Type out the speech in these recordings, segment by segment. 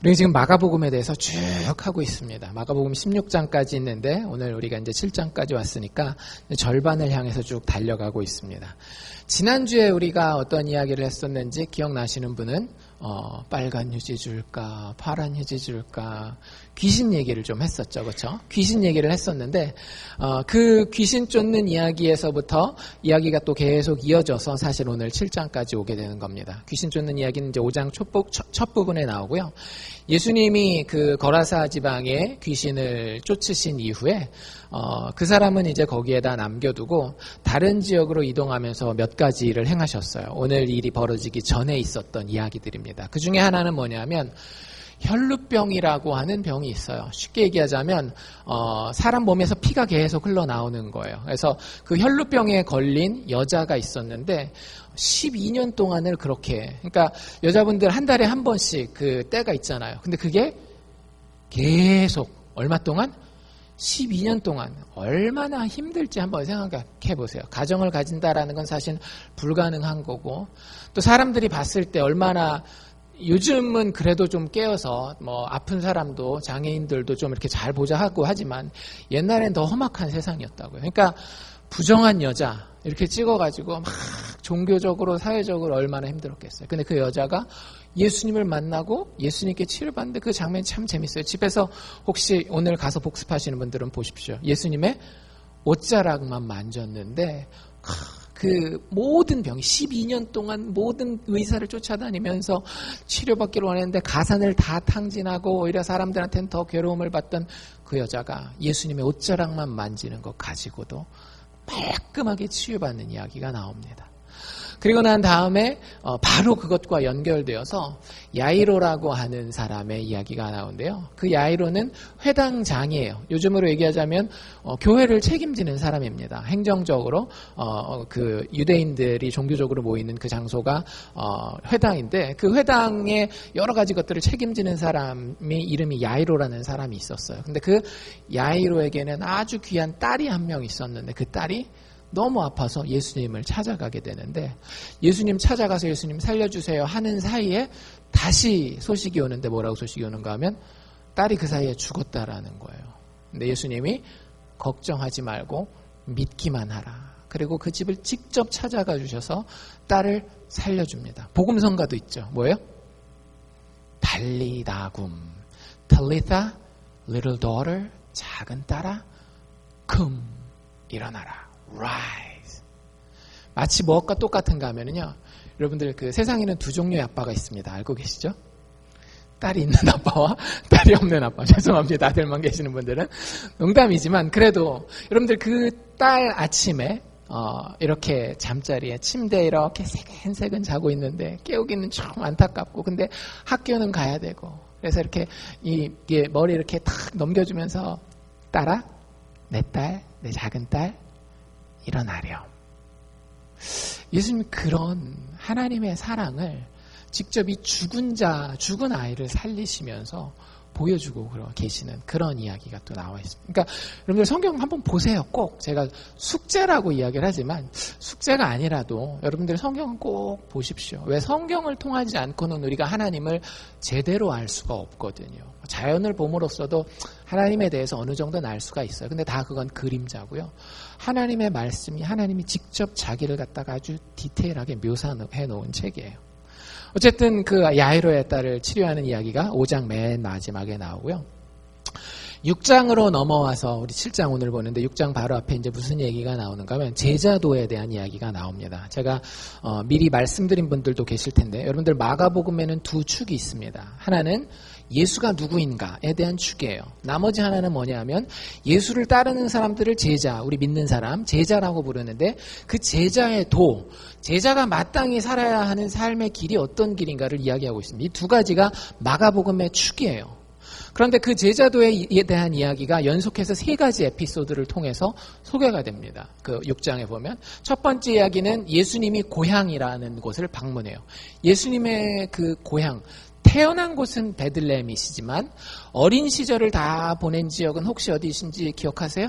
우리 지금 마가복음에 대해서 쭉 하고 있습니다. 마가복음 16장까지 있는데 오늘 우리가 이제 7장까지 왔으니까 절반을 향해서 쭉 달려가고 있습니다. 지난주에 우리가 어떤 이야기를 했었는지 기억나시는 분은 빨간 휴지 줄까 파란 휴지 줄까 귀신 얘기를 좀 했었죠. 그렇죠? 귀신 얘기를 했었는데 그 귀신 쫓는 이야기에서부터 이야기가 또 계속 이어져서 사실 오늘 7장까지 오게 되는 겁니다. 귀신 쫓는 이야기는 이제 5장 첫 부분에 나오고요. 예수님이 그 거라사 지방에 귀신을 쫓으신 이후에 그 사람은 이제 거기에다 남겨두고 다른 지역으로 이동하면서 몇 가지 일을 행하셨어요. 오늘 일이 벌어지기 전에 있었던 이야기들입니다. 그 중에 하나는 뭐냐면 혈루병이라고 하는 병이 있어요. 쉽게 얘기하자면 사람 몸에서 피가 계속 흘러나오는 거예요. 그래서 그 혈루병에 걸린 여자가 있었는데 12년 동안을 그렇게, 그러니까 여자분들 한 달에 한 번씩 그 때가 있잖아요. 근데 그게 계속 얼마 동안? 12년 동안 얼마나 힘들지 한번 생각해 보세요. 가정을 가진다라는 건 사실 불가능한 거고, 또 사람들이 봤을 때 얼마나, 요즘은 그래도 좀 깨어서 뭐 아픈 사람도 장애인들도 좀 이렇게 잘 보자 하고 하지만 옛날엔 더 험악한 세상이었다고요. 그러니까 부정한 여자 이렇게 찍어가지고 막 종교적으로 사회적으로 얼마나 힘들었겠어요. 근데 그 여자가 예수님을 만나고 예수님께 치료받는데 그 장면이 참 재밌어요. 집에서 혹시 오늘 가서 복습하시는 분들은 보십시오. 예수님의 옷자락만 만졌는데 그 모든 병이 12년 동안 모든 의사를 쫓아다니면서 치료받기를 원했는데 가산을 다 탕진하고 오히려 사람들한테는 더 괴로움을 받던 그 여자가 예수님의 옷자락만 만지는 것 가지고도 말끔하게 치유받는 이야기가 나옵니다. 그리고 난 다음에 바로 그것과 연결되어서 야이로라고 하는 사람의 이야기가 나오는데요. 그 야이로는 회당장이에요. 요즘으로 얘기하자면 교회를 책임지는 사람입니다. 행정적으로 그 유대인들이 종교적으로 모이는 그 장소가 회당인데 그 회당의 여러 가지 것들을 책임지는 사람이 이름이 야이로라는 사람이 있었어요. 근데 그 야이로에게는 아주 귀한 딸이 한 명 있었는데 그 딸이 너무 아파서 예수님을 찾아가게 되는데 예수님 찾아가서 예수님 살려주세요 하는 사이에 다시 소식이 오는데 뭐라고 소식이 오는가 하면 딸이 그 사이에 죽었다라는 거예요. 근데 예수님이 걱정하지 말고 믿기만 하라. 그리고 그 집을 직접 찾아가 주셔서 딸을 살려줍니다. 복음성가도 있죠. 뭐예요? 달리다굼 Talitha, little daughter, 작은 딸아, 금 일어나라. Rise. 마치 무엇과 똑같은가 하면요. 여러분들 그 세상에는 두 종류의 아빠가 있습니다. 알고 계시죠? 딸이 있는 아빠와 딸이 없는 아빠. 죄송합니다. 아들만 계시는 분들은. 농담이지만 그래도 여러분들 그 딸 아침에 이렇게 잠자리에 침대에 이렇게 새근새근 자고 있는데 깨우기는 좀 안타깝고 근데 학교는 가야 되고 그래서 이렇게 이게 머리 이렇게 탁 넘겨주면서 딸아, 내 딸, 내 작은 딸 일어나렴. 예수님 그런 하나님의 사랑을 직접 이 죽은 아이를 살리시면서 보여주고 계시는 그런 이야기가 또 나와 있습니다. 그러니까 여러분들 성경 한번 보세요. 꼭 제가 숙제라고 이야기를 하지만 숙제가 아니라도 여러분들 성경은 꼭 보십시오. 왜 성경을 통하지 않고는 우리가 하나님을 제대로 알 수가 없거든요. 자연을 봄으로써도 하나님에 대해서 어느 정도는 알 수가 있어요. 근데 다 그건 그림자고요. 하나님의 말씀이 하나님이 직접 자기를 갖다가 아주 디테일하게 묘사해 놓은 책이에요. 어쨌든 그 야이로의 딸을 치료하는 이야기가 5장 맨 마지막에 나오고요. 6장으로 넘어와서 우리 7장 오늘 보는데 6장 바로 앞에 이제 무슨 얘기가 나오는가 하면 제자도에 대한 이야기가 나옵니다. 제가 미리 말씀드린 분들도 계실 텐데 여러분들 마가복음에는 두 축이 있습니다. 하나는 예수가 누구인가에 대한 축이에요. 나머지 하나는 뭐냐면 예수를 따르는 사람들을 제자, 우리 믿는 사람 제자라고 부르는데 그 제자의 제자가 마땅히 살아야 하는 삶의 길이 어떤 길인가를 이야기하고 있습니다. 이 두 가지가 마가복음의 축이에요. 그런데 그 제자도에 대한 이야기가 연속해서 3가지 에피소드를 통해서 소개가 됩니다. 그 6장에 보면 첫 번째 이야기는 예수님이 고향이라는 곳을 방문해요. 예수님의 그 고향, 태어난 곳은 베들레헴이시지만 어린 시절을 다 보낸 지역은 혹시 어디신지 기억하세요?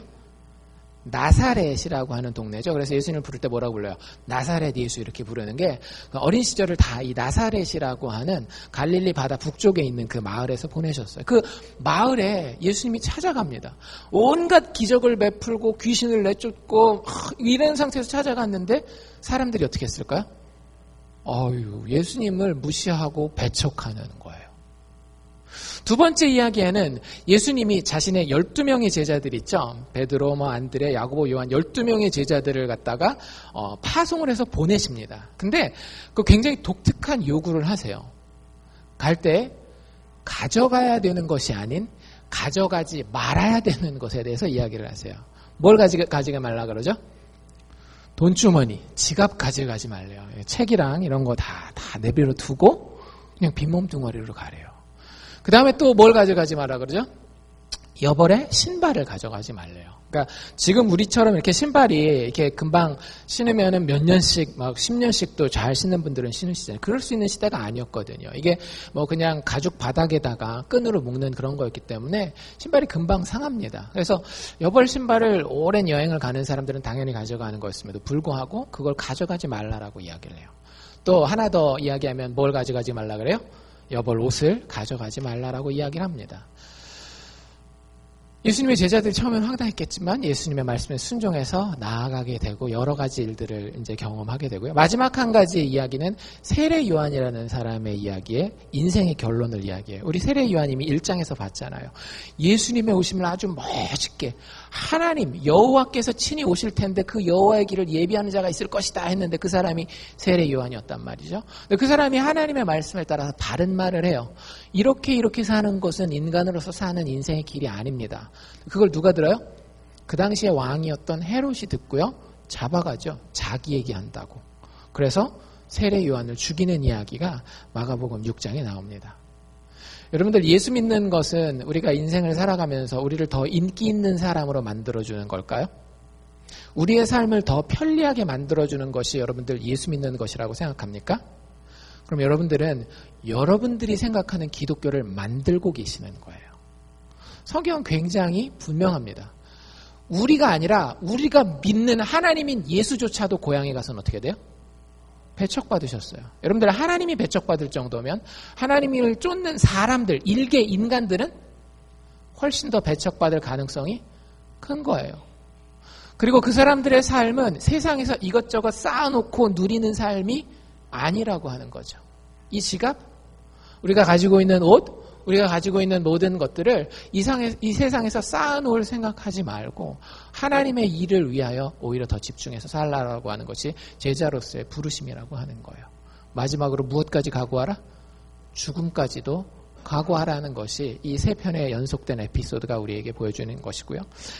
나사렛이라고 하는 동네죠. 그래서 예수님을 부를 때 뭐라고 불러요? 나사렛 예수 이렇게 부르는 게 어린 시절을 다 이 나사렛이라고 하는 갈릴리 바다 북쪽에 있는 그 마을에서 보내셨어요. 그 마을에 예수님이 찾아갑니다. 온갖 기적을 베풀고 귀신을 내쫓고 이런 상태에서 찾아갔는데 사람들이 어떻게 했을까요? 예수님을 무시하고 배척하는 거예요. 두 번째 이야기에는 예수님이 자신의 12명의 제자들 있죠. 베드로, 안드레, 야고보, 요한 12명의 제자들을 갖다가 파송을 해서 보내십니다. 근데 그 굉장히 독특한 요구를 하세요. 갈 때 가져가야 되는 것이 아닌 가져가지 말아야 되는 것에 대해서 이야기를 하세요. 뭘 가지가 말라 그러죠? 돈주머니, 지갑 가져가지 말래요. 책이랑 이런 거 다 내버려 두고 그냥 빈몸뚱어리로 가래요. 그 다음에 또 뭘 가져가지 말라 그러죠? 여벌의 신발을 가져가지 말래요. 그러니까 지금 우리처럼 이렇게 신발이 이렇게 금방 신으면은 몇 년씩 막 10년씩도 잘 신는 분들은 신으시잖아요. 그럴 수 있는 시대가 아니었거든요. 이게 뭐 그냥 가죽 바닥에다가 끈으로 묶는 그런 거였기 때문에 신발이 금방 상합니다. 그래서 여벌 신발을 오랜 여행을 가는 사람들은 당연히 가져가는 거였음에도 불구하고 그걸 가져가지 말라라고 이야기를 해요. 또 하나 더 이야기하면 뭘 가져가지 말라 그래요? 여벌 옷을 가져가지 말라라고 이야기를 합니다. 예수님의 제자들이 처음엔 황당했겠지만 예수님의 말씀에 순종해서 나아가게 되고 여러 가지 일들을 이제 경험하게 되고요. 마지막 한 가지 이야기는 세례 요한이라는 사람의 이야기에 인생의 결론을 이야기해요. 우리 세례 요한님이 1장에서 봤잖아요. 예수님의 오심을 아주 멋있게 하나님 여호와께서 친히 오실 텐데 그 여호와의 길을 예비하는 자가 있을 것이다 했는데 그 사람이 세례 요한이었단 말이죠. 근데 그 사람이 하나님의 말씀에 따라서 바른 말을 해요. 이렇게 사는 것은 인간으로서 사는 인생의 길이 아닙니다. 그걸 누가 들어요? 그 당시에 왕이었던 헤롯이 듣고요. 잡아가죠. 자기 얘기한다고. 그래서 세례 요한을 죽이는 이야기가 마가복음 6장에 나옵니다. 여러분들 예수 믿는 것은 우리가 인생을 살아가면서 우리를 더 인기 있는 사람으로 만들어주는 걸까요? 우리의 삶을 더 편리하게 만들어주는 것이 여러분들 예수 믿는 것이라고 생각합니까? 그럼 여러분들은 여러분들이 생각하는 기독교를 만들고 계시는 거예요. 성경은 굉장히 분명합니다. 우리가 아니라 우리가 믿는 하나님인 예수조차도 고향에 가서는 어떻게 돼요? 배척받으셨어요. 여러분들 하나님이 배척받을 정도면 하나님을 쫓는 사람들, 일개 인간들은 훨씬 더 배척받을 가능성이 큰 거예요. 그리고 그 사람들의 삶은 세상에서 이것저것 쌓아놓고 누리는 삶이 아니라고 하는 거죠. 이 지갑, 우리가 가지고 있는 옷, 우리가 가지고 있는 모든 것들을 이 세상에서 쌓아놓을 생각하지 말고 하나님의 일을 위하여 오히려 더 집중해서 살라라고 하는 것이 제자로서의 부르심이라고 하는 거예요. 마지막으로 무엇까지 각오하라? 죽음까지도 각오하라는 것이 이 세 편의 연속된 에피소드가 우리에게 보여주는 것이고요.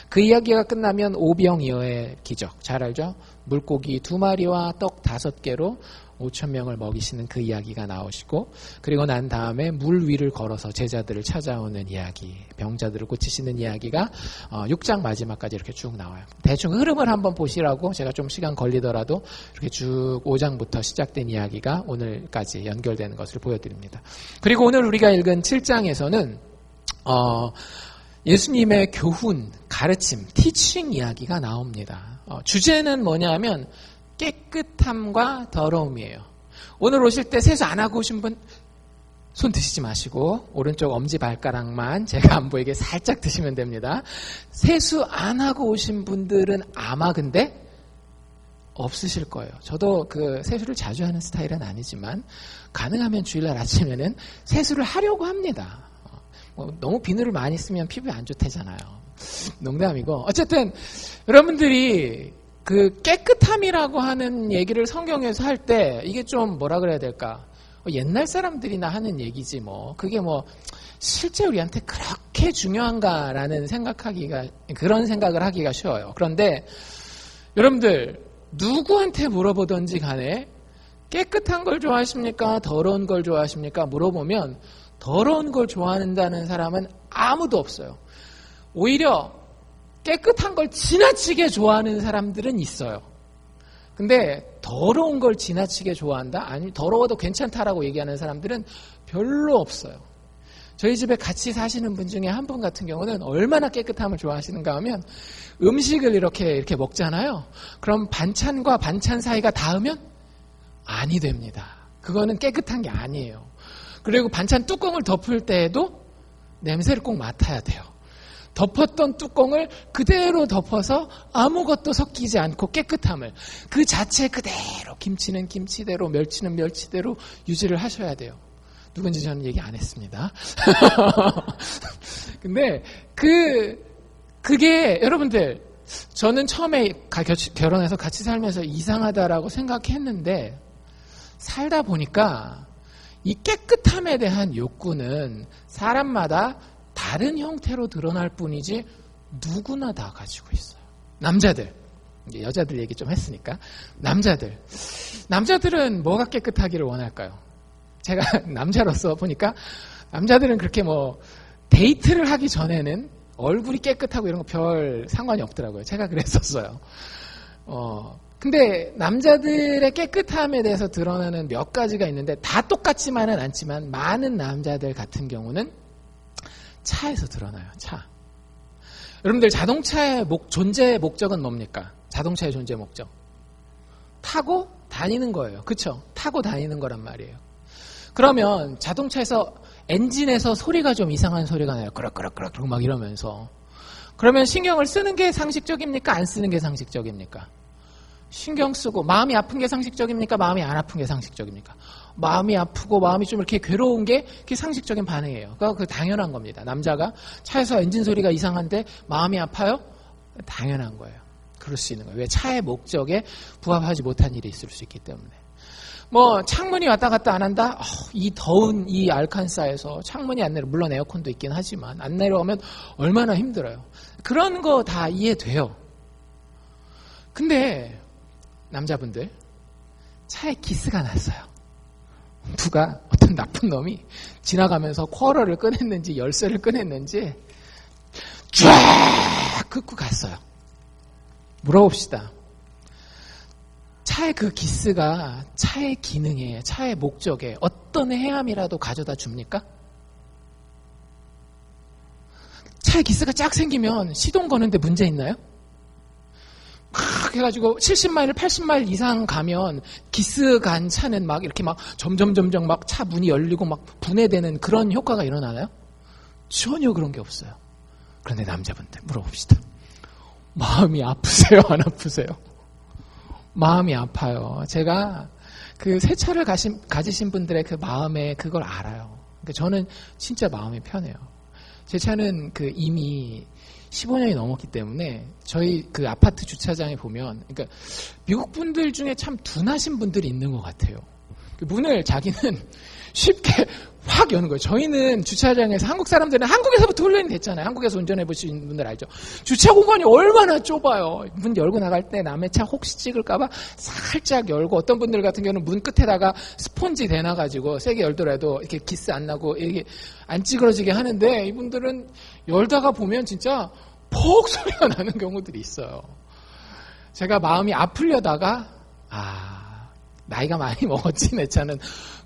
그 이야기가 끝나면 오병이어의 기적, 잘 알죠? 물고기 2마리와 떡 5개로 5,000명을 먹이시는 그 이야기가 나오시고, 그리고 난 다음에 물 위를 걸어서 제자들을 찾아오는 이야기, 병자들을 고치시는 이야기가 6장 마지막까지 이렇게 쭉 나와요. 대충 흐름을 한번 보시라고 제가 좀 시간 걸리더라도 이렇게 쭉 5장부터 시작된 이야기가 오늘까지 연결되는 것을 보여드립니다. 그리고 오늘 우리가 읽은 7장에서는 예수님의 교훈, 가르침, 티칭 이야기가 나옵니다. 주제는 뭐냐면 깨끗함과 더러움이에요. 오늘 오실 때 세수 안 하고 오신 분 손 드시지 마시고 오른쪽 엄지발가락만 제가 안 보이게 살짝 드시면 됩니다. 세수 안 하고 오신 분들은 아마 근데 없으실 거예요. 저도 그 세수를 자주 하는 스타일은 아니지만 가능하면 주일날 아침에는 세수를 하려고 합니다. 너무 비누를 많이 쓰면 피부에 안 좋다잖아요. 농담이고 어쨌든 여러분들이 그 깨끗함이라고 하는 얘기를 성경에서 할 때 이게 좀 뭐라 그래야 될까? 옛날 사람들이나 하는 얘기지 뭐 그게 뭐 실제 우리한테 그렇게 중요한가라는 그런 생각을 하기가 쉬워요. 그런데 여러분들 누구한테 물어보든지 간에 깨끗한 걸 좋아하십니까? 더러운 걸 좋아하십니까? 물어보면 더러운 걸 좋아한다는 사람은 아무도 없어요. 오히려 깨끗한 걸 지나치게 좋아하는 사람들은 있어요. 근데 더러운 걸 지나치게 좋아한다? 아니면 더러워도 괜찮다라고 얘기하는 사람들은 별로 없어요. 저희 집에 같이 사시는 분 중에 한 분 같은 경우는 얼마나 깨끗함을 좋아하시는가 하면 음식을 이렇게 먹잖아요. 그럼 반찬과 반찬 사이가 닿으면 아니 됩니다. 그거는 깨끗한 게 아니에요. 그리고 반찬 뚜껑을 덮을 때에도 냄새를 꼭 맡아야 돼요. 덮었던 뚜껑을 그대로 덮어서 아무것도 섞이지 않고 깨끗함을 그 자체 그대로, 김치는 김치대로, 멸치는 멸치대로 유지를 하셔야 돼요. 누군지 저는 얘기 안 했습니다. 근데 그게 여러분들, 저는 처음에 결혼해서 같이 살면서 이상하다라고 생각했는데 살다 보니까 이 깨끗함에 대한 욕구는 사람마다 다른 형태로 드러날 뿐이지 누구나 다 가지고 있어요. 남자들, 이제 여자들 얘기 좀 했으니까 남자들은 뭐가 깨끗하기를 원할까요? 제가 남자로서 보니까 남자들은 그렇게 데이트를 하기 전에는 얼굴이 깨끗하고 이런 거 별 상관이 없더라고요. 제가 그랬었어요. 근데 남자들의 깨끗함에 대해서 드러나는 몇 가지가 있는데 다 똑같지만은 않지만 많은 남자들 같은 경우는 차에서 드러나요. 차. 여러분들 자동차의 존재 목적은 뭡니까? 자동차의 존재 목적. 타고 다니는 거예요. 그렇죠? 타고 다니는 거란 말이에요. 그러면 자동차에서 엔진에서 소리가 좀 이상한 소리가 나요. 그럭그럭그럭 막 이러면서. 그러면 신경을 쓰는 게 상식적입니까? 안 쓰는 게 상식적입니까? 신경 쓰고 마음이 아픈 게 상식적입니까? 마음이 안 아픈 게 상식적입니까? 마음이 아프고 마음이 좀 이렇게 괴로운 게 그게 상식적인 반응이에요. 그러니까 그 당연한 겁니다. 남자가 차에서 엔진 소리가 이상한데 마음이 아파요? 당연한 거예요. 그럴 수 있는 거예요. 왜? 차의 목적에 부합하지 못한 일이 있을 수 있기 때문에. 창문이 왔다 갔다 안 한다? 이 더운 이 알칸사에서 창문이 안 내려, 물론 에어컨도 있긴 하지만 안 내려오면 얼마나 힘들어요. 그런 거 다 이해돼요. 근데 남자분들, 차에 기스가 났어요. 누가, 어떤 나쁜 놈이 지나가면서 쿼러를 꺼냈는지 열쇠를 꺼냈는지 쫙 긋고 갔어요. 물어봅시다. 차의 그 기스가 차의 기능에, 차의 목적에 어떤 해함이라도 가져다 줍니까? 차에 기스가 쫙 생기면 시동 거는데 문제 있나요? 해가지고 70마일, 80마일 이상 가면 기스 간 차는 막 이렇게 막 점점 막 차 문이 열리고 막 분해되는 그런 효과가 일어나나요? 전혀 그런 게 없어요. 그런데 남자분들 물어봅시다. 마음이 아프세요? 안 아프세요? 마음이 아파요. 제가 그 새 차를 가지신 분들의 그 마음에 그걸 알아요. 그러니까 저는 진짜 마음이 편해요. 제 차는 이미 15년이 넘었기 때문에 저희 그 아파트 주차장에 보면, 그러니까 미국 분들 중에 참 둔하신 분들이 있는 것 같아요. 문을 자기는 쉽게 확 여는 거예요. 저희는 주차장에서, 한국 사람들은 한국에서부터 훈련이 됐잖아요. 한국에서 운전해 보신 분들 알죠? 주차 공간이 얼마나 좁아요. 문 열고 나갈 때 남의 차 혹시 찍을까봐 살짝 열고, 어떤 분들 같은 경우는 문 끝에다가 스폰지 대놔가지고 세게 열더라도 이렇게 기스 안 나고 이렇게 안 찌그러지게 하는데, 이분들은 열다가 보면 진짜 퍽 소리가 나는 경우들이 있어요. 제가 마음이 아프려다가 나이가 많이 먹었지 내 차는,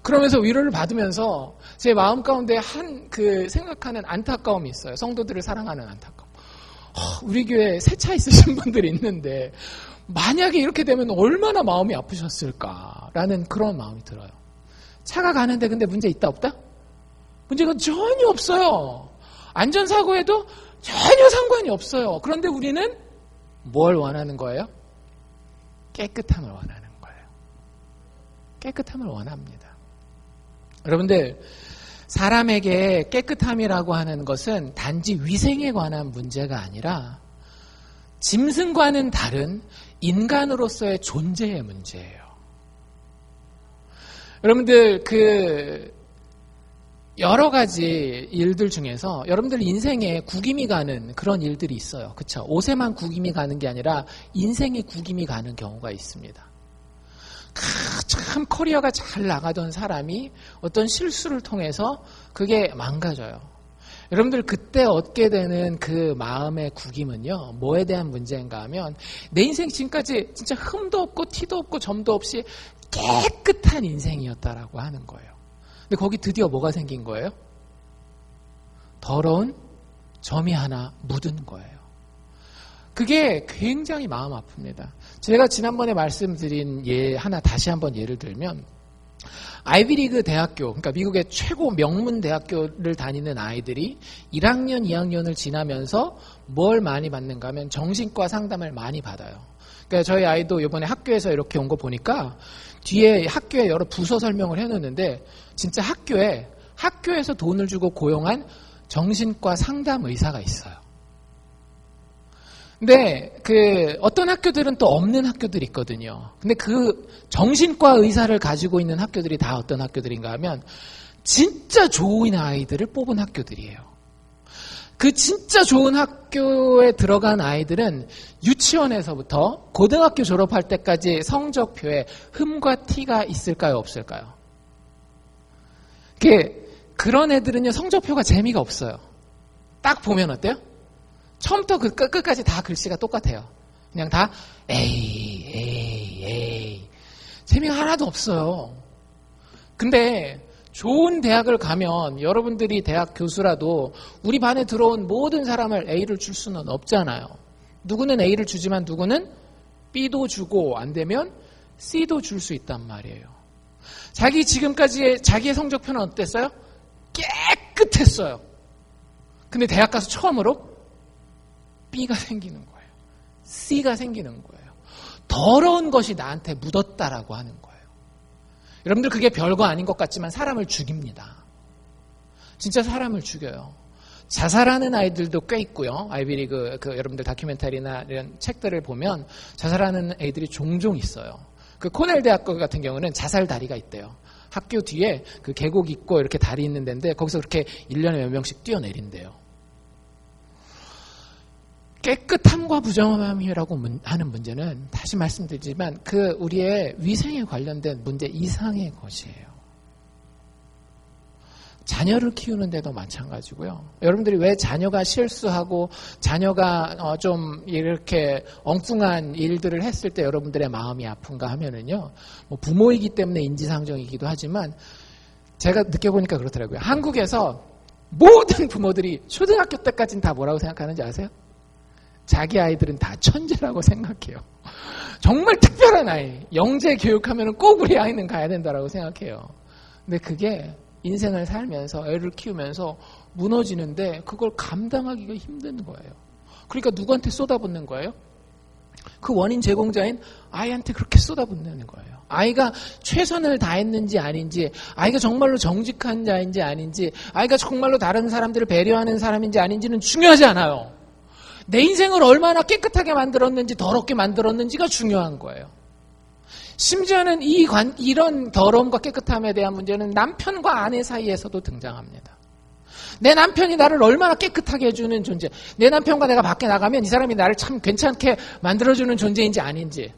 그러면서 위로를 받으면서 제 마음 가운데 생각하는 안타까움이 있어요. 성도들을 사랑하는 안타까움. 우리 교회에 새 차 있으신 분들이 있는데 만약에 이렇게 되면 얼마나 마음이 아프셨을까라는 그런 마음이 들어요. 차가 가는데 근데 문제 있다 없다? 문제가 전혀 없어요. 안전사고에도 전혀 상관이 없어요. 그런데 우리는 뭘 원하는 거예요? 깨끗함을 원하는 거예요. 깨끗함을 원합니다. 여러분들, 사람에게 깨끗함이라고 하는 것은 단지 위생에 관한 문제가 아니라 짐승과는 다른 인간으로서의 존재의 문제예요. 여러분들, 여러 가지 일들 중에서 여러분들 인생에 구김이 가는 그런 일들이 있어요. 그렇죠? 옷에만 구김이 가는 게 아니라 인생에 구김이 가는 경우가 있습니다. 참 커리어가 잘 나가던 사람이 어떤 실수를 통해서 그게 망가져요. 여러분들 그때 얻게 되는 그 마음의 구김은요, 뭐에 대한 문제인가 하면 내 인생 지금까지 진짜 흠도 없고 티도 없고 점도 없이 깨끗한 인생이었다라고 하는 거예요. 근데 거기 드디어 뭐가 생긴 거예요? 더러운 점이 하나 묻은 거예요. 그게 굉장히 마음 아픕니다. 제가 지난번에 말씀드린 예 하나 다시 한번 예를 들면 아이비리그 대학교, 그러니까 미국의 최고 명문 대학교를 다니는 아이들이 1학년, 2학년을 지나면서 뭘 많이 받는가 하면 정신과 상담을 많이 받아요. 그러니까 저희 아이도 이번에 학교에서 이렇게 온 거 보니까 뒤에 학교에 여러 부서 설명을 해놓는데 진짜 학교에서 돈을 주고 고용한 정신과 상담 의사가 있어요. 근데 어떤 학교들은 또 없는 학교들이 있거든요. 근데 그 정신과 의사를 가지고 있는 학교들이 다 어떤 학교들인가 하면 진짜 좋은 아이들을 뽑은 학교들이에요. 그 진짜 좋은 학교에 들어간 아이들은 유치원에서부터 고등학교 졸업할 때까지 성적표에 흠과 티가 있을까요, 없을까요? 그런 애들은요, 성적표가 재미가 없어요. 딱 보면 어때요? 처음부터 끝까지 다 글씨가 똑같아요. 그냥 다 에이. 재미가 하나도 없어요. 근데 좋은 대학을 가면 여러분들이 대학 교수라도 우리 반에 들어온 모든 사람을 A를 줄 수는 없잖아요. 누구는 A를 주지만 누구는 B도 주고 안 되면 C도 줄 수 있단 말이에요. 지금까지의 자기의 성적표는 어땠어요? 깨끗했어요. 근데 대학 가서 처음으로 B가 생기는 거예요. C가 생기는 거예요. 더러운 것이 나한테 묻었다라고 하는 거예요. 여러분들 그게 별거 아닌 것 같지만 사람을 죽입니다. 진짜 사람을 죽여요. 자살하는 아이들도 꽤 있고요. 아이비리그 여러분들 다큐멘터리나 이런 책들을 보면 자살하는 애들이 종종 있어요. 코넬 대학교 같은 경우는 자살 다리가 있대요. 학교 뒤에 계곡 있고 이렇게 다리 있는 데인데 거기서 그렇게 1년에 몇 명씩 뛰어내린대요. 깨끗함과 부정함이라고 하는 문제는 다시 말씀드리지만 우리의 위생에 관련된 문제 이상의 것이에요. 자녀를 키우는 데도 마찬가지고요. 여러분들이 왜 자녀가 실수하고 자녀가 좀 이렇게 엉뚱한 일들을 했을 때 여러분들의 마음이 아픈가 하면은요. 부모이기 때문에 인지상정이기도 하지만 제가 느껴보니까 그렇더라고요. 한국에서 모든 부모들이 초등학교 때까지는 다 뭐라고 생각하는지 아세요? 자기 아이들은 다 천재라고 생각해요. 정말 특별한 아이, 영재 교육하면 꼭 우리 아이는 가야 된다라고 생각해요. 근데 그게 인생을 살면서 애를 키우면서 무너지는데 그걸 감당하기가 힘든 거예요. 그러니까 누구한테 쏟아붓는 거예요? 그 원인 제공자인 아이한테 그렇게 쏟아붓는 거예요. 아이가 최선을 다했는지 아닌지, 아이가 정말로 정직한 자인지 아닌지, 아이가 정말로 다른 사람들을 배려하는 사람인지 아닌지는 중요하지 않아요. 내 인생을 얼마나 깨끗하게 만들었는지 더럽게 만들었는지가 중요한 거예요. 심지어는 이런 더러움과 깨끗함에 대한 문제는 남편과 아내 사이에서도 등장합니다. 내 남편이 나를 얼마나 깨끗하게 해주는 존재, 내 남편과 내가 밖에 나가면 이 사람이 나를 참 괜찮게 만들어주는 존재인지 아닌지,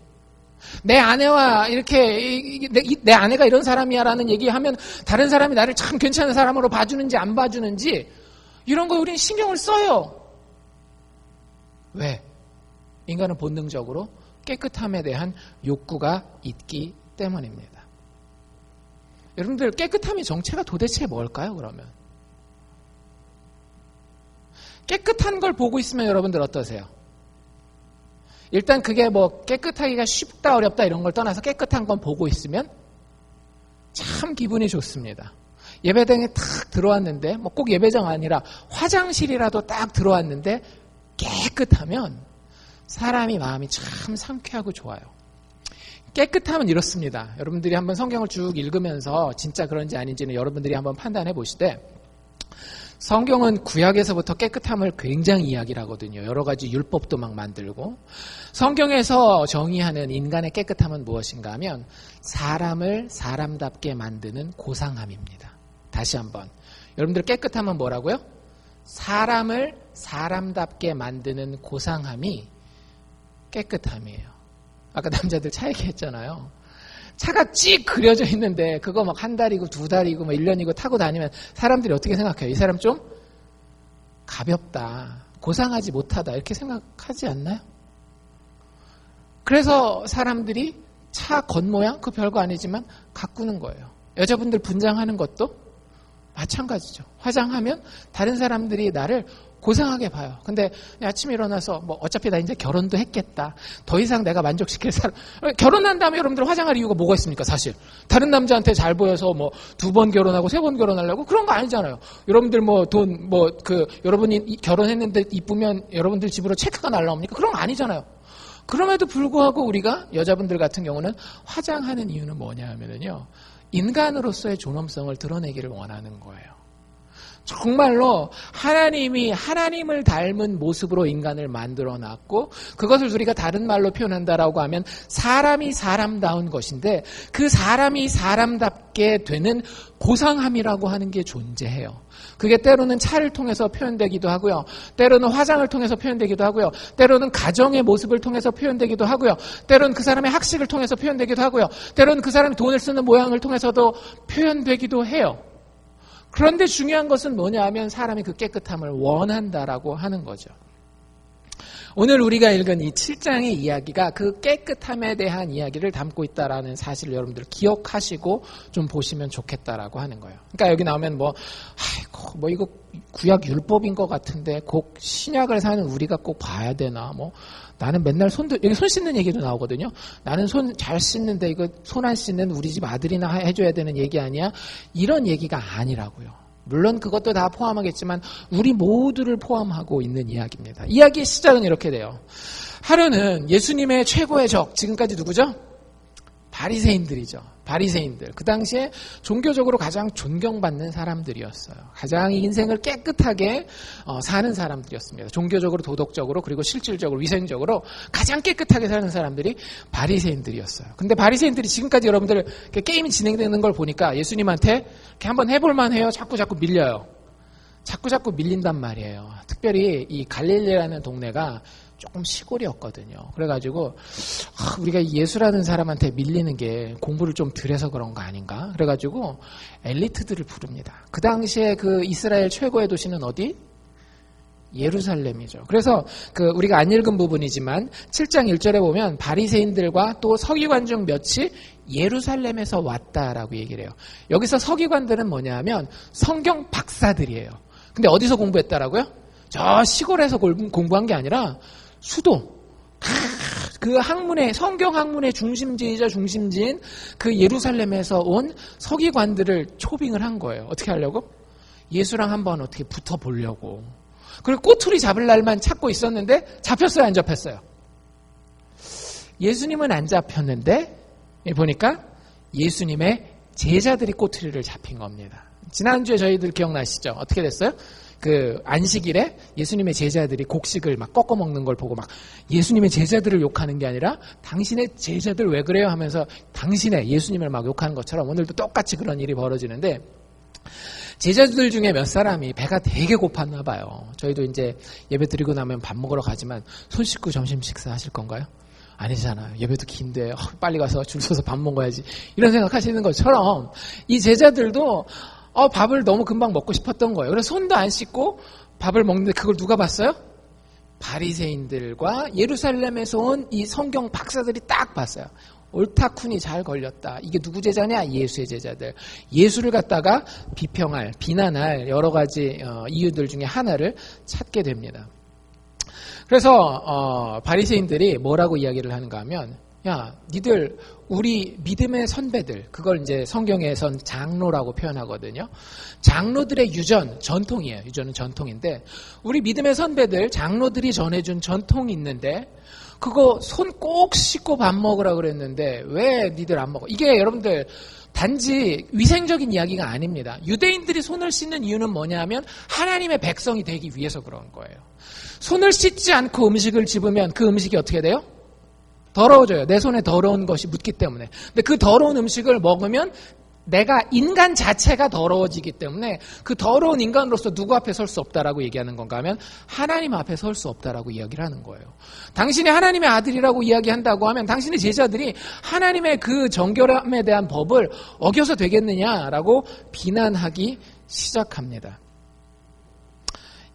내 아내와 이렇게 내 아내가 이런 사람이야라는 얘기하면 다른 사람이 나를 참 괜찮은 사람으로 봐주는지 안 봐주는지 이런 거 우리는 신경을 써요. 왜? 인간은 본능적으로 깨끗함에 대한 욕구가 있기 때문입니다. 여러분들 깨끗함의 정체가 도대체 뭘까요, 그러면? 깨끗한 걸 보고 있으면 여러분들 어떠세요? 일단 그게 깨끗하기가 쉽다 어렵다 이런 걸 떠나서 깨끗한 건 보고 있으면 참 기분이 좋습니다. 예배당에 탁 들어왔는데 꼭 예배당 아니라 화장실이라도 딱 들어왔는데 깨끗하면 사람이 마음이 참 상쾌하고 좋아요. 깨끗함은 이렇습니다. 여러분들이 한번 성경을 쭉 읽으면서 진짜 그런지 아닌지는 여러분들이 한번 판단해 보시되, 성경은 구약에서부터 깨끗함을 굉장히 이야기를 하거든요. 여러 가지 율법도 막 만들고. 성경에서 정의하는 인간의 깨끗함은 무엇인가 하면 사람을 사람답게 만드는 고상함입니다. 다시 한번. 여러분들 깨끗함은 뭐라고요? 사람을 사람답게 만드는 고상함이 깨끗함이에요. 아까 남자들 차 얘기했잖아요. 차가 찍 그려져 있는데 그거 막 한 달이고 두 달이고 1년이고 타고 다니면 사람들이 어떻게 생각해요? 이 사람 좀 가볍다, 고상하지 못하다 이렇게 생각하지 않나요? 그래서 사람들이 차 겉모양 그 별거 아니지만 가꾸는 거예요. 여자분들 분장하는 것도 마찬가지죠. 화장하면 다른 사람들이 나를 고상하게 봐요. 근데 아침에 일어나서 뭐 어차피 나 이제 결혼도 했겠다. 더 이상 내가 만족시킬 사람. 결혼한 다음에 여러분들 화장할 이유가 뭐가 있습니까, 사실? 다른 남자한테 잘 보여서 뭐 2번 결혼하고 3번 결혼하려고 그런 거 아니잖아요. 여러분들 뭐 돈, 여러분이 결혼했는데 이쁘면 여러분들 집으로 체크가 날라옵니까? 그런 거 아니잖아요. 그럼에도 불구하고 우리가 여자분들 같은 경우는 화장하는 이유는 뭐냐 하면은요. 인간으로서의 존엄성을 드러내기를 원하는 거예요. 정말로 하나님이 하나님을 닮은 모습으로 인간을 만들어 놨고 그것을 우리가 다른 말로 표현한다라고 하면 사람이 사람다운 것인데 그 사람이 사람답게 되는 고상함이라고 하는 게 존재해요. 그게 때로는 차를 통해서 표현되기도 하고요. 때로는 화장을 통해서 표현되기도 하고요. 때로는 가정의 모습을 통해서 표현되기도 하고요. 때로는 그 사람의 학식을 통해서 표현되기도 하고요. 때로는 그 사람이 돈을 쓰는 모양을 통해서도 표현되기도 해요. 그런데 중요한 것은 뭐냐 하면 사람이 그 깨끗함을 원한다라고 하는 거죠. 오늘 우리가 읽은 이 7장의 이야기가 그 깨끗함에 대한 이야기를 담고 있다라는 사실을 여러분들 기억하시고 좀 보시면 좋겠다라고 하는 거예요. 그러니까 여기 나오면 이거 구약 율법인 것 같은데 꼭 신약을 사는 우리가 꼭 봐야 되나 나는 맨날 여기 손 씻는 얘기도 나오거든요. 나는 손 잘 씻는데 이거 손 안 씻는 우리 집 아들이나 해줘야 되는 얘기 아니야? 이런 얘기가 아니라고요. 물론 그것도 다 포함하겠지만 우리 모두를 포함하고 있는 이야기입니다. 이야기의 시작은 이렇게 돼요. 하루는 예수님의 최고의 적, 지금까지 누구죠? 바리새인들이죠. 바리새인들. 그 당시에 종교적으로 가장 존경받는 사람들이었어요. 가장 인생을 깨끗하게 사는 사람들이었습니다. 종교적으로, 도덕적으로, 그리고 실질적으로, 위생적으로 가장 깨끗하게 사는 사람들이 바리새인들이었어요. 근데 바리새인들이 지금까지 여러분들 게임이 진행되는 걸 보니까 예수님한테 이렇게 한번 해볼만 해요. 자꾸 밀려요. 자꾸 밀린단 말이에요. 특별히 이 갈릴리라는 동네가 조금 시골이었거든요. 그래가지고 우리가 예수라는 사람한테 밀리는 게 공부를 좀 덜 해서 그런 거 아닌가? 그래가지고 엘리트들을 부릅니다. 그 당시에 그 이스라엘 최고의 도시는 어디? 예루살렘이죠. 그래서 우리가 안 읽은 부분이지만 7장 1절에 보면 바리새인들과 또 서기관 중 몇이 예루살렘에서 왔다라고 얘기를 해요. 여기서 서기관들은 뭐냐 하면 성경 박사들이에요. 근데 어디서 공부했다라고요? 저 시골에서 공부한 게 아니라 수도, 그 학문의, 성경 학문의 중심지이자 중심지인 그 예루살렘에서 온 서기관들을 초빙을 한 거예요. 어떻게 하려고? 예수랑 한번 어떻게 붙어보려고. 그리고 꼬투리 잡을 날만 찾고 있었는데 잡혔어요, 안 잡혔어요? 예수님은 안 잡혔는데 보니까 예수님의 제자들이 꼬투리를 잡힌 겁니다. 지난주에 저희들 기억나시죠? 어떻게 됐어요? 안식일에 예수님의 제자들이 곡식을 막 꺾어 먹는 걸 보고 막 예수님의 제자들을 욕하는 게 아니라 당신의 제자들 왜 그래요? 하면서 당신의 예수님을 막 욕하는 것처럼 오늘도 똑같이 그런 일이 벌어지는데 제자들 중에 몇 사람이 배가 되게 고팠나 봐요. 저희도 이제 예배 드리고 나면 밥 먹으러 가지만 손 씻고 점심 식사하실 건가요? 아니잖아요. 예배도 긴데 빨리 가서 줄 서서 밥 먹어야지 이런 생각하시는 것처럼 이 제자들도 밥을 너무 금방 먹고 싶었던 거예요. 그래서 손도 안 씻고 밥을 먹는데 그걸 누가 봤어요? 바리새인들과 예루살렘에서 온 이 성경 박사들이 딱 봤어요. 옳다쿤이 잘 걸렸다. 이게 누구 제자냐? 예수의 제자들. 예수를 갖다가 비난할 여러 가지 이유들 중에 하나를 찾게 됩니다. 그래서 바리새인들이 뭐라고 이야기를 하는가 하면 야, 니들 우리 믿음의 선배들, 그걸 이제 성경에선 장로라고 표현하거든요. 장로들의 전통이에요. 유전은 전통인데 우리 믿음의 선배들, 장로들이 전해준 전통이 있는데 그거 손 꼭 씻고 밥 먹으라 그랬는데 왜 니들 안 먹어? 이게 여러분들 단지 위생적인 이야기가 아닙니다. 유대인들이 손을 씻는 이유는 뭐냐 하면 하나님의 백성이 되기 위해서 그런 거예요. 손을 씻지 않고 음식을 집으면 그 음식이 어떻게 돼요? 더러워져요. 내 손에 더러운 것이 묻기 때문에. 근데 그 더러운 음식을 먹으면 내가 인간 자체가 더러워지기 때문에 그 더러운 인간으로서 누구 앞에 설 수 없다라고 얘기하는 건가 하면 하나님 앞에 설 수 없다라고 이야기를 하는 거예요. 당신이 하나님의 아들이라고 이야기한다고 하면 당신의 제자들이 하나님의 그 정결함에 대한 법을 어겨서 되겠느냐라고 비난하기 시작합니다.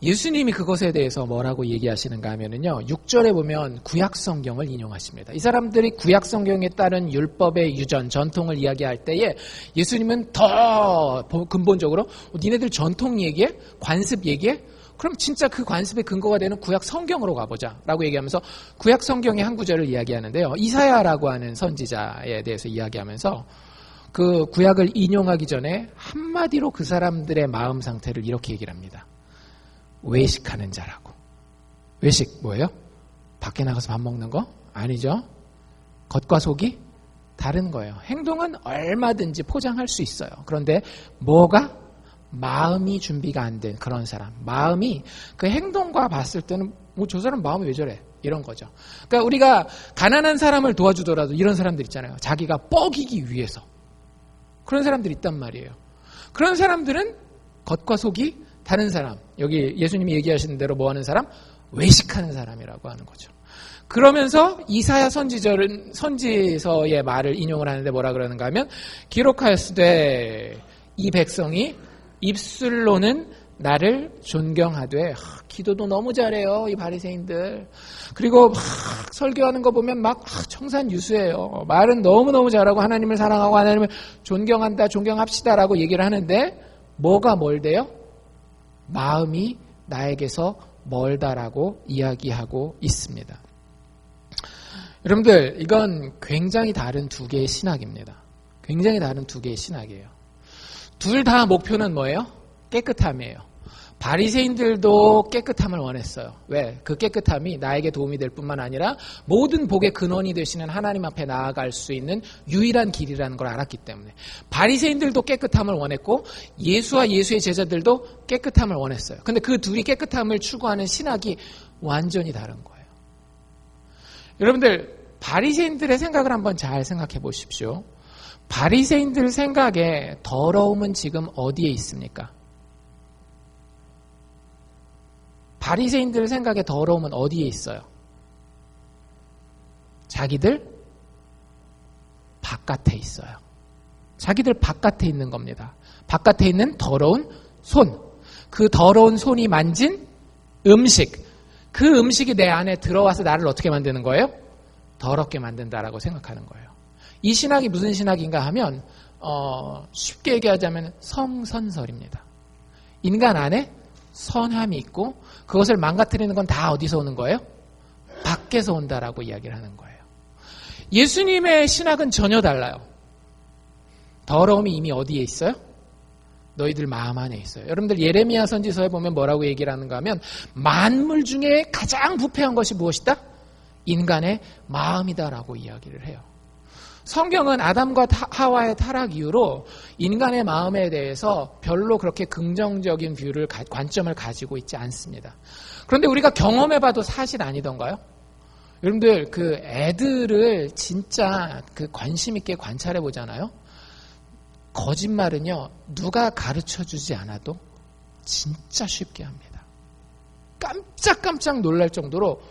예수님이 그것에 대해서 뭐라고 얘기하시는가 하면은요, 6절에 보면 구약성경을 인용하십니다. 이 사람들이 구약성경에 따른 율법의 유전, 전통을 이야기할 때에 예수님은 더 근본적으로 니네들 전통 얘기해? 관습 얘기해? 그럼 진짜 그 관습의 근거가 되는 구약 성경으로 가보자 라고 얘기하면서 구약 성경의 한 구절을 이야기하는데요. 이사야라고 하는 선지자에 대해서 이야기하면서 그 구약을 인용하기 전에 한마디로 그 사람들의 마음 상태를 이렇게 얘기를 합니다. 외식하는 자라고. 외식 뭐예요? 밖에 나가서 밥 먹는 거? 아니죠. 겉과 속이 다른 거예요. 행동은 얼마든지 포장할 수 있어요. 그런데 뭐가? 마음이 준비가 안 된 그런 사람. 마음이 그 행동과 봤을 때는 뭐 저 사람 마음이 왜 저래? 이런 거죠. 그러니까 우리가 가난한 사람을 도와주더라도 이런 사람들 있잖아요. 자기가 뻐기기 위해서. 그런 사람들이 있단 말이에요. 그런 사람들은 겉과 속이 다른 사람, 여기 예수님이 얘기하시는 대로 뭐 하는 사람? 외식하는 사람이라고 하는 거죠. 그러면서 이사야 선지서의 말을 인용을 하는데 뭐라 그러는가 하면 기록하였으되 이 백성이 입술로는 나를 존경하되 기도도 너무 잘해요. 이 바리새인들. 그리고 막 설교하는 거 보면 막 청산유수예요. 말은 너무너무 잘하고 하나님을 사랑하고 하나님을 존경한다, 존경합시다라고 얘기를 하는데 뭐가 멀대요? 마음이 나에게서 멀다라고 이야기하고 있습니다. 여러분들, 이건 굉장히 다른 두 개의 신학입니다. 굉장히 다른 두 개의 신학이에요. 둘 다 목표는 뭐예요? 깨끗함이에요. 바리새인들도 깨끗함을 원했어요. 왜? 그 깨끗함이 나에게 도움이 될 뿐만 아니라 모든 복의 근원이 되시는 하나님 앞에 나아갈 수 있는 유일한 길이라는 걸 알았기 때문에. 바리새인들도 깨끗함을 원했고 예수와 예수의 제자들도 깨끗함을 원했어요. 근데 그 둘이 깨끗함을 추구하는 신학이 완전히 다른 거예요. 여러분들, 바리새인들의 생각을 한번 잘 생각해 보십시오. 바리새인들 생각에 더러움은 지금 어디에 있습니까? 바리새인들 생각에 더러움은 어디에 있어요? 자기들 바깥에 있어요. 자기들 바깥에 있는 겁니다. 바깥에 있는 더러운 손. 그 더러운 손이 만진 음식. 그 음식이 내 안에 들어와서 나를 어떻게 만드는 거예요? 더럽게 만든다라고 생각하는 거예요. 이 신학이 무슨 신학인가 하면 쉽게 얘기하자면 성선설입니다. 인간 안에 선함이 있고 그것을 망가뜨리는 건 다 어디서 오는 거예요? 밖에서 온다라고 이야기를 하는 거예요. 예수님의 신학은 전혀 달라요. 더러움이 이미 어디에 있어요? 너희들 마음 안에 있어요. 여러분들 예레미야 선지서에 보면 뭐라고 얘기를 하는가 하면 만물 중에 가장 부패한 것이 무엇이다? 인간의 마음이다라고 이야기를 해요. 성경은 아담과 하와의 타락 이후로 인간의 마음에 대해서 별로 그렇게 긍정적인 관점을 가지고 있지 않습니다. 그런데 우리가 경험해봐도 사실 아니던가요? 여러분들 그 애들을 진짜 그 관심 있게 관찰해 보잖아요. 거짓말은요 누가 가르쳐주지 않아도 진짜 쉽게 합니다. 깜짝깜짝 놀랄 정도로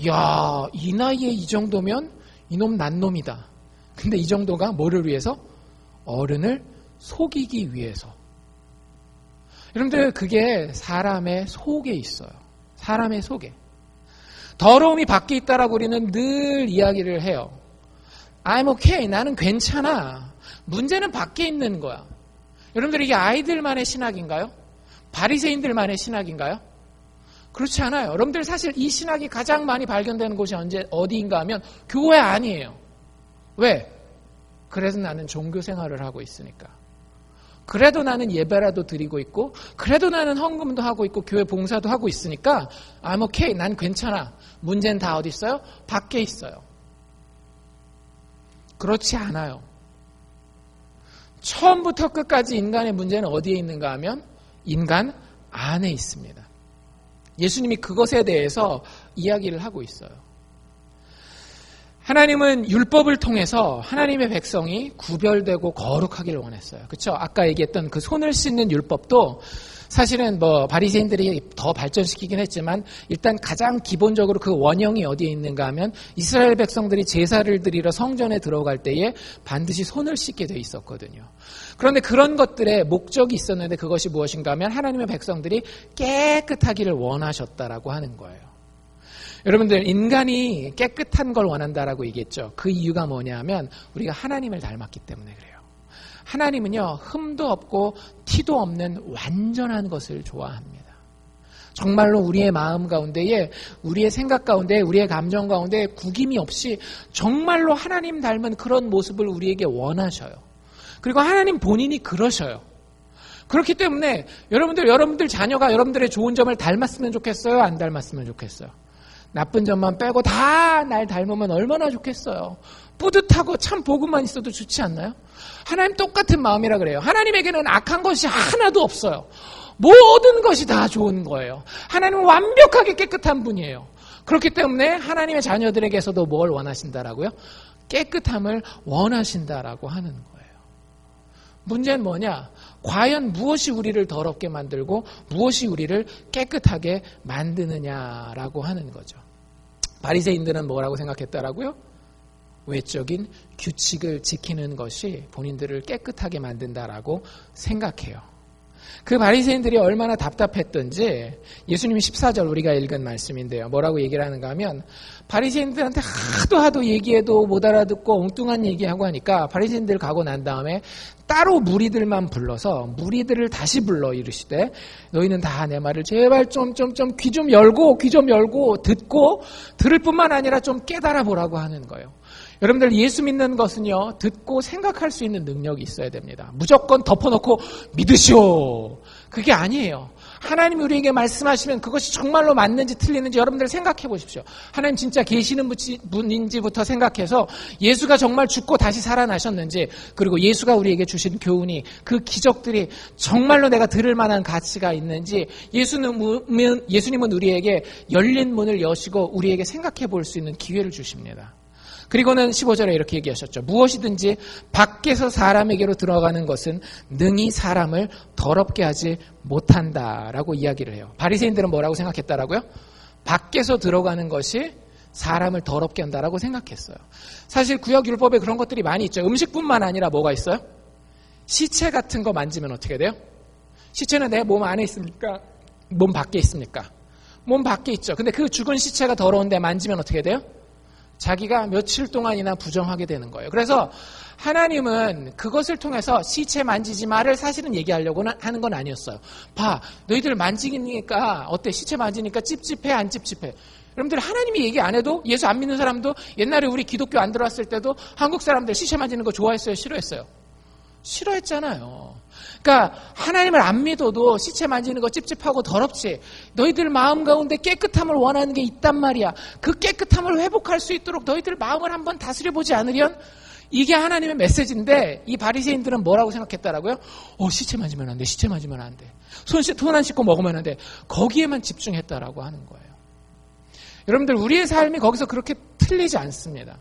야, 이 나이에 이 정도면 이놈 난놈이다. 근데 이 정도가 뭐를 위해서? 어른을 속이기 위해서. 여러분들 그게 사람의 속에 있어요. 사람의 속에. 더러움이 밖에 있다라고 우리는 늘 이야기를 해요. I'm okay. 나는 괜찮아. 문제는 밖에 있는 거야. 여러분들 이게 아이들만의 신학인가요? 바리새인들만의 신학인가요? 그렇지 않아요. 여러분들 사실 이 신학이 가장 많이 발견되는 곳이 어디인가 하면 교회 아니에요. 왜? 그래서 나는 종교 생활을 하고 있으니까. 그래도 나는 예배라도 드리고 있고 그래도 나는 헌금도 하고 있고 교회 봉사도 하고 있으니까 I'm okay. 난 괜찮아. 문제는 다 어디 있어요? 밖에 있어요. 그렇지 않아요. 처음부터 끝까지 인간의 문제는 어디에 있는가 하면 인간 안에 있습니다. 예수님이 그것에 대해서 이야기를 하고 있어요. 하나님은 율법을 통해서 하나님의 백성이 구별되고 거룩하기를 원했어요. 그렇죠? 아까 얘기했던 그 손을 씻는 율법도 사실은 뭐 바리새인들이 더 발전시키긴 했지만 일단 가장 기본적으로 그 원형이 어디에 있는가 하면 이스라엘 백성들이 제사를 드리러 성전에 들어갈 때에 반드시 손을 씻게 돼 있었거든요. 그런데 그런 것들의 목적이 있었는데 그것이 무엇인가 하면 하나님의 백성들이 깨끗하기를 원하셨다라고 하는 거예요. 여러분들, 인간이 깨끗한 걸 원한다라고 얘기했죠. 그 이유가 뭐냐면 우리가 하나님을 닮았기 때문에 그래요. 하나님은요, 흠도 없고 티도 없는 완전한 것을 좋아합니다. 정말로 우리의 마음 가운데에, 우리의 생각 가운데, 우리의 감정 가운데 구김이 없이 정말로 하나님 닮은 그런 모습을 우리에게 원하셔요. 그리고 하나님 본인이 그러셔요. 그렇기 때문에 여러분들 자녀가 여러분들의 좋은 점을 닮았으면 좋겠어요? 안 닮았으면 좋겠어요? 나쁜 점만 빼고 다 날 닮으면 얼마나 좋겠어요. 뿌듯하고 참 복음만 있어도 좋지 않나요? 하나님 똑같은 마음이라 그래요. 하나님에게는 악한 것이 하나도 없어요. 모든 것이 다 좋은 거예요. 하나님은 완벽하게 깨끗한 분이에요. 그렇기 때문에 하나님의 자녀들에게서도 뭘 원하신다라고요? 깨끗함을 원하신다라고 하는 거예요. 문제는 뭐냐? 과연 무엇이 우리를 더럽게 만들고 무엇이 우리를 깨끗하게 만드느냐라고 하는 거죠. 바리새인들은 뭐라고 생각했다라고요? 외적인 규칙을 지키는 것이 본인들을 깨끗하게 만든다라고 생각해요. 그 바리새인들이 얼마나 답답했던지 예수님이 14절 우리가 읽은 말씀인데요. 뭐라고 얘기를 하는가 하면 바리새인들한테 하도 얘기해도 못 알아듣고 엉뚱한 얘기하고 하니까 바리새인들 가고 난 다음에 따로 무리들만 불러서 무리들을 다시 불러 이르시되 너희는 다 내 말을 제발 귀 좀 열고 듣고 들을 뿐만 아니라 좀 깨달아 보라고 하는 거예요. 여러분들, 예수 믿는 것은요, 듣고 생각할 수 있는 능력이 있어야 됩니다. 무조건 덮어놓고 믿으시오. 그게 아니에요. 하나님이 우리에게 말씀하시면 그것이 정말로 맞는지 틀리는지 여러분들 생각해 보십시오. 하나님 진짜 계시는 분인지부터 생각해서 예수가 정말 죽고 다시 살아나셨는지, 그리고 예수가 우리에게 주신 교훈이, 그 기적들이 정말로 내가 들을 만한 가치가 있는지, 예수님은 우리에게 열린 문을 여시고 우리에게 생각해 볼 수 있는 기회를 주십니다. 그리고는 15절에 이렇게 얘기하셨죠. 무엇이든지 밖에서 사람에게로 들어가는 것은 능히 사람을 더럽게 하지 못한다라고 이야기를 해요. 바리새인들은 뭐라고 생각했다라고요? 밖에서 들어가는 것이 사람을 더럽게 한다라고 생각했어요. 사실 구약율법에 그런 것들이 많이 있죠. 음식뿐만 아니라 뭐가 있어요? 시체 같은 거 만지면 어떻게 돼요? 시체는 내 몸 안에 있습니까? 몸 밖에 있습니까? 몸 밖에 있죠. 근데 그 죽은 시체가 더러운데 만지면 어떻게 돼요? 자기가 며칠 동안이나 부정하게 되는 거예요. 그래서 하나님은 그것을 통해서 시체 만지지 마를 사실은 얘기하려고 하는 건 아니었어요. 봐, 너희들 만지니까 어때? 시체 만지니까 찝찝해, 안 찝찝해? 여러분들, 하나님이 얘기 안 해도, 예수 안 믿는 사람도 옛날에 우리 기독교 안 들어왔을 때도 한국 사람들 시체 만지는 거 좋아했어요? 싫어했어요? 싫어했잖아요. 그러니까 하나님을 안 믿어도 시체 만지는 거 찝찝하고 더럽지. 너희들 마음 가운데 깨끗함을 원하는 게 있단 말이야. 그 깨끗함을 회복할 수 있도록 너희들 마음을 한번 다스려보지 않으련? 이게 하나님의 메시지인데 이 바리새인들은 뭐라고 생각했다라고요? 시체 만지면 안 돼. 시체 만지면 안 돼. 손 안 씻고 먹으면 안 돼. 거기에만 집중했다라고 하는 거예요. 여러분들, 우리의 삶이 거기서 그렇게 틀리지 않습니다.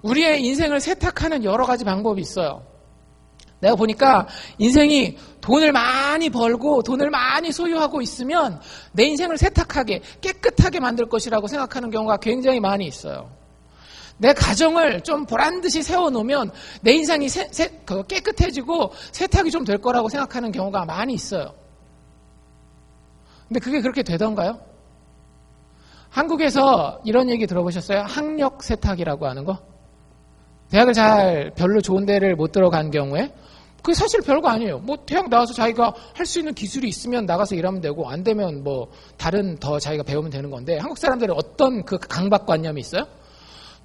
우리의 인생을 세탁하는 여러 가지 방법이 있어요. 내가 보니까 인생이 돈을 많이 벌고 돈을 많이 소유하고 있으면 내 인생을 세탁하게 깨끗하게 만들 것이라고 생각하는 경우가 굉장히 많이 있어요. 내 가정을 좀 보란듯이 세워놓으면 내 인생이 깨끗해지고 세탁이 좀 될 거라고 생각하는 경우가 많이 있어요. 근데 그게 그렇게 되던가요? 한국에서 이런 얘기 들어보셨어요? 학력 세탁이라고 하는 거? 대학을 별로 좋은 데를 못 들어간 경우에 그게 사실 별거 아니에요. 대학 나와서 자기가 할 수 있는 기술이 있으면 나가서 일하면 되고, 안 되면 다른 더 자기가 배우면 되는 건데, 한국 사람들은 어떤 그 강박관념이 있어요?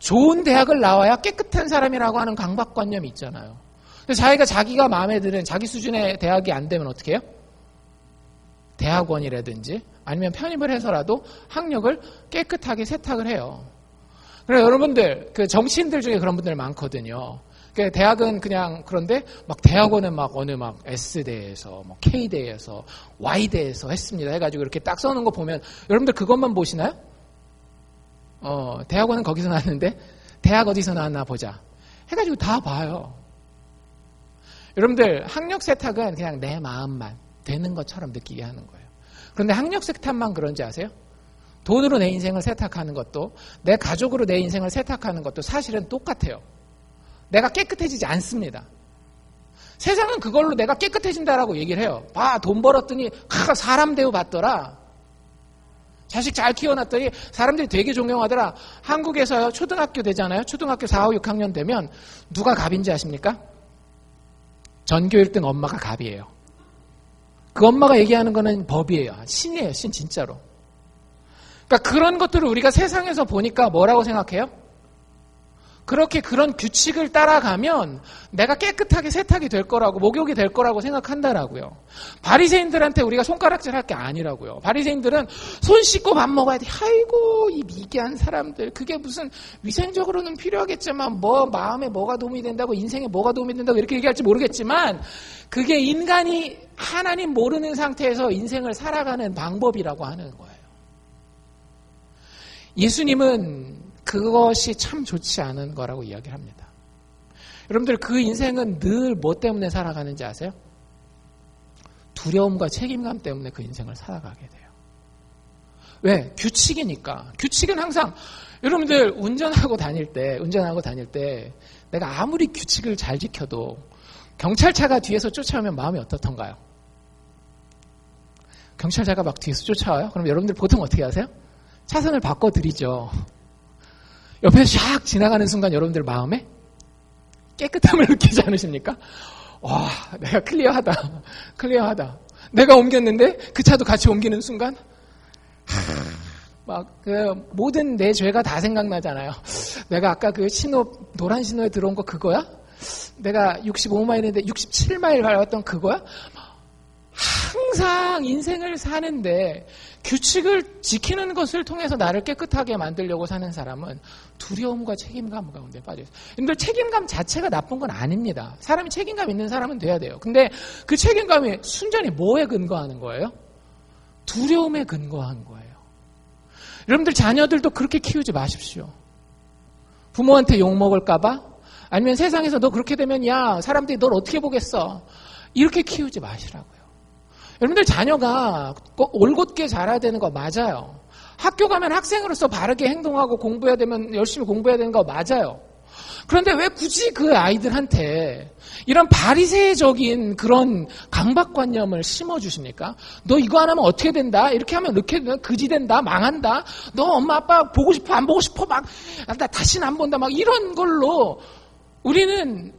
좋은 대학을 나와야 깨끗한 사람이라고 하는 강박관념이 있잖아요. 그래서 자기가 마음에 드는 자기 수준의 대학이 안 되면 어떻게 해요? 대학원이라든지 아니면 편입을 해서라도 학력을 깨끗하게 세탁을 해요. 그래서 여러분들, 그 정치인들 중에 그런 분들 많거든요. 대학은 그냥 그런데 대학원은 어느 S대에서 K대에서 Y대에서 했습니다 해가지고 이렇게 딱 써놓은 거 보면 여러분들 그것만 보시나요? 대학원은 거기서 나왔는데 대학 어디서 나왔나 보자 해가지고 다 봐요. 여러분들, 학력 세탁은 그냥 내 마음만, 되는 것처럼 느끼게 하는 거예요. 그런데 학력세탁만 그런지 아세요? 돈으로 내 인생을 세탁하는 것도 내 가족으로 내 인생을 세탁하는 것도 사실은 똑같아요. 내가 깨끗해지지 않습니다. 세상은 그걸로 내가 깨끗해진다라고 얘기를 해요. 봐, 돈 벌었더니 사람 대우 받더라. 자식 잘 키워놨더니 사람들이 되게 존경하더라. 한국에서요, 초등학교 되잖아요. 초등학교 4, 5, 6학년 되면 누가 갑인지 아십니까? 전교 1등 엄마가 갑이에요. 그 엄마가 얘기하는 거는 법이에요. 신이에요, 신 진짜로. 그러니까 그런 것들을 우리가 세상에서 보니까 뭐라고 생각해요? 그렇게 그런 규칙을 따라가면 내가 깨끗하게 세탁이 될 거라고, 목욕이 될 거라고 생각한다라고요. 바리새인들한테 우리가 손가락질 할 게 아니라고요. 바리새인들은 손 씻고 밥 먹어야 돼. 아이고, 이 미개한 사람들. 그게 무슨 위생적으로는 필요하겠지만 뭐 마음에 뭐가 도움이 된다고, 인생에 뭐가 도움이 된다고 이렇게 얘기할지 모르겠지만 그게 인간이 하나님 모르는 상태에서 인생을 살아가는 방법이라고 하는 거예요. 예수님은 그것이 참 좋지 않은 거라고 이야기를 합니다. 여러분들 그 인생은 늘 뭐 때문에 살아가는지 아세요? 두려움과 책임감 때문에 그 인생을 살아가게 돼요. 왜? 규칙이니까. 규칙은 항상 여러분들 운전하고 다닐 때 내가 아무리 규칙을 잘 지켜도 경찰차가 뒤에서 쫓아오면 마음이 어떻던가요? 경찰차가 막 뒤에서 쫓아와요? 그럼 여러분들 보통 어떻게 하세요? 차선을 바꿔드리죠. 옆에서 샥 지나가는 순간 여러분들 마음에 깨끗함을 느끼지 않으십니까? 와, 내가 클리어하다. 내가 옮겼는데 그 차도 같이 옮기는 순간 막 그 모든 내 죄가 다 생각나잖아요. 내가 아까 그 노란 신호에 들어온 거 그거야? 내가 65마일인데 67마일 밟았던 그거야? 항상 인생을 사는데 규칙을 지키는 것을 통해서 나를 깨끗하게 만들려고 사는 사람은 두려움과 책임감 가운데 빠져있어요. 여러분들 책임감 자체가 나쁜 건 아닙니다. 사람이 책임감 있는 사람은 돼야 돼요. 근데 그 책임감이 순전히 뭐에 근거하는 거예요? 두려움에 근거한 거예요. 여러분들 자녀들도 그렇게 키우지 마십시오. 부모한테 욕먹을까 봐? 아니면 세상에서 너 그렇게 되면 야 사람들이 널 어떻게 보겠어? 이렇게 키우지 마시라고요. 여러분들 자녀가 올곧게 자라야 되는 거 맞아요. 학교 가면 학생으로서 바르게 행동하고 공부해야 되면 열심히 공부해야 되는 거 맞아요. 그런데 왜 굳이 그 아이들한테 이런 바리새적인 그런 강박관념을 심어주십니까? 너 이거 안 하면 어떻게 된다? 이렇게 하면 이렇게 그지 된다? 망한다? 너 엄마 아빠 보고 싶어? 안 보고 싶어? 막 나 다시는 안 본다? 막 이런 걸로 우리는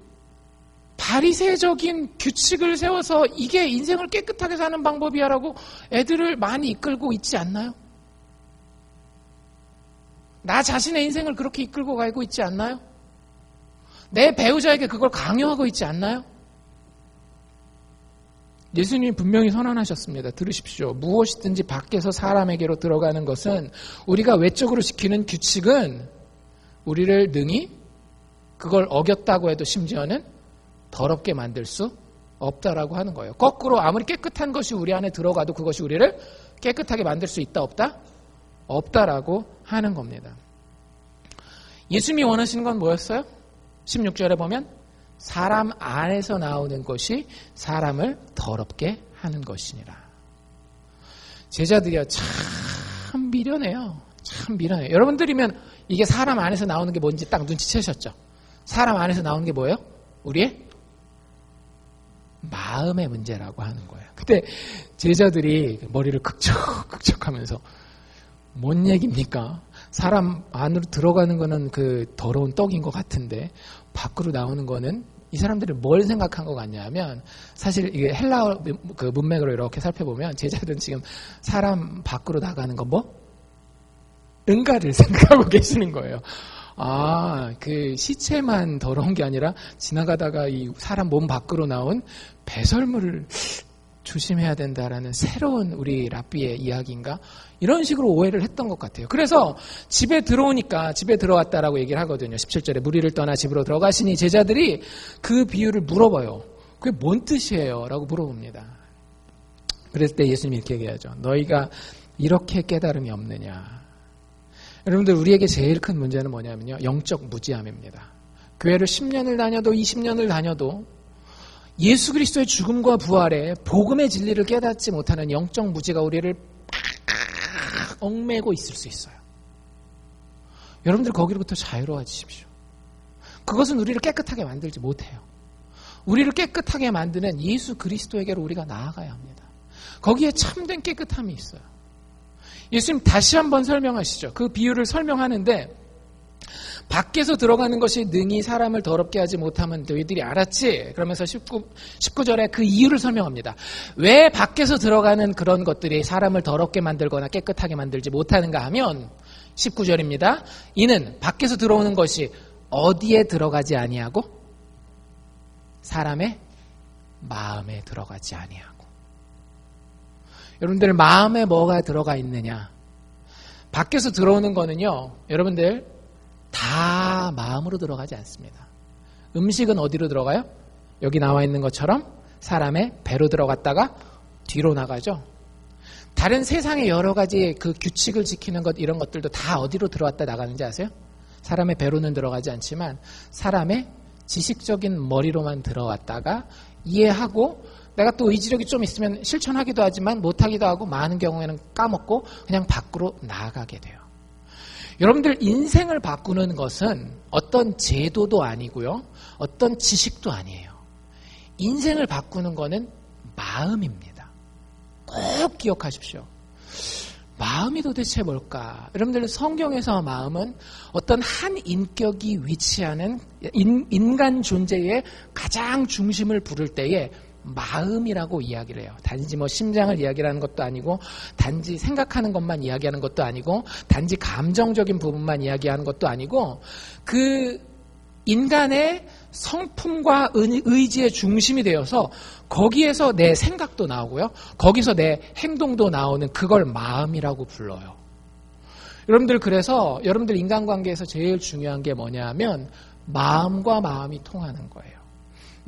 바리새적인 규칙을 세워서 이게 인생을 깨끗하게 사는 방법이야라고 애들을 많이 이끌고 있지 않나요? 나 자신의 인생을 그렇게 이끌고 가고 있지 않나요? 내 배우자에게 그걸 강요하고 있지 않나요? 예수님이 분명히 선언하셨습니다. 들으십시오. 무엇이든지 밖에서 사람에게로 들어가는 것은 우리가 외적으로 지키는 규칙은 우리를 능히 그걸 어겼다고 해도 심지어는 더럽게 만들 수 없다라고 하는 거예요. 거꾸로 아무리 깨끗한 것이 우리 안에 들어가도 그것이 우리를 깨끗하게 만들 수 있다 없다? 없다라고 하는 겁니다. 예수님이 원하시는 건 뭐였어요? 16절에 보면 사람 안에서 나오는 것이 사람을 더럽게 하는 것이니라. 제자들이요 참 미련해요. 참 미련해요. 여러분들이면 이게 사람 안에서 나오는 게 뭔지 딱 눈치채셨죠? 사람 안에서 나오는 게 뭐예요? 우리의 마음의 문제라고 하는 거예요. 그때 제자들이 머리를 극적하면서 뭔 얘기입니까? 사람 안으로 들어가는 거는 그 더러운 떡인 것 같은데 밖으로 나오는 거는 이 사람들이 뭘 생각한 것 같냐면 사실 이게 헬라어 그 문맥으로 이렇게 살펴보면 제자들은 지금 사람 밖으로 나가는 건 뭐? 응가를 생각하고 계시는 거예요. 아, 그 시체만 더러운 게 아니라 지나가다가 이 사람 몸 밖으로 나온 배설물을 조심해야 된다라는 새로운 우리 랍비의 이야기인가? 이런 식으로 오해를 했던 것 같아요. 그래서 집에 들어오니까 집에 들어왔다라고 얘기를 하거든요. 17절에 무리를 떠나 집으로 들어가시니 제자들이 그 비유를 물어봐요. 그게 뭔 뜻이에요? 라고 물어봅니다. 그랬을 때 예수님이 이렇게 얘기하죠. 너희가 이렇게 깨달음이 없느냐. 여러분들 우리에게 제일 큰 문제는 뭐냐면요. 영적 무지함입니다. 교회를 10년을 다녀도 20년을 다녀도 예수 그리스도의 죽음과 부활에 복음의 진리를 깨닫지 못하는 영적 무지가 우리를 얽매고 있을 수 있어요. 여러분들 거기로부터 자유로워지십시오. 그것은 우리를 깨끗하게 만들지 못해요. 우리를 깨끗하게 만드는 예수 그리스도에게로 우리가 나아가야 합니다. 거기에 참된 깨끗함이 있어요. 예수님 다시 한번 설명하시죠. 그 비유를 설명하는데 밖에서 들어가는 것이 능히 사람을 더럽게 하지 못하면 너희들이 알았지? 그러면서 19절에 그 이유를 설명합니다. 왜 밖에서 들어가는 그런 것들이 사람을 더럽게 만들거나 깨끗하게 만들지 못하는가 하면 19절입니다. 이는 밖에서 들어오는 것이 어디에 들어가지 아니하고 사람의 마음에 들어가지 아니하고. 여러분들 마음에 뭐가 들어가 있느냐? 밖에서 들어오는 거는요, 여러분들 다 마음으로 들어가지 않습니다. 음식은 어디로 들어가요? 여기 나와 있는 것처럼 사람의 배로 들어갔다가 뒤로 나가죠. 다른 세상의 여러 가지 그 규칙을 지키는 것 이런 것들도 다 어디로 들어왔다 나가는지 아세요? 사람의 배로는 들어가지 않지만 사람의 지식적인 머리로만 들어왔다가 이해하고 내가 또 의지력이 좀 있으면 실천하기도 하지만 못하기도 하고 많은 경우에는 까먹고 그냥 밖으로 나가게 돼요. 여러분들 인생을 바꾸는 것은 어떤 제도도 아니고요. 어떤 지식도 아니에요. 인생을 바꾸는 것은 마음입니다. 꼭 기억하십시오. 마음이 도대체 뭘까? 여러분들 성경에서 마음은 어떤 한 인격이 위치하는 인간 존재의 가장 중심을 부를 때에 마음이라고 이야기를 해요. 단지 뭐 심장을 이야기하는 것도 아니고 단지 생각하는 것만 이야기하는 것도 아니고 단지 감정적인 부분만 이야기하는 것도 아니고 그 인간의 성품과 의지의 중심이 되어서 거기에서 내 생각도 나오고요. 거기서 내 행동도 나오는 그걸 마음이라고 불러요. 여러분들 그래서 여러분들 인간관계에서 제일 중요한 게 뭐냐면 마음과 마음이 통하는 거예요.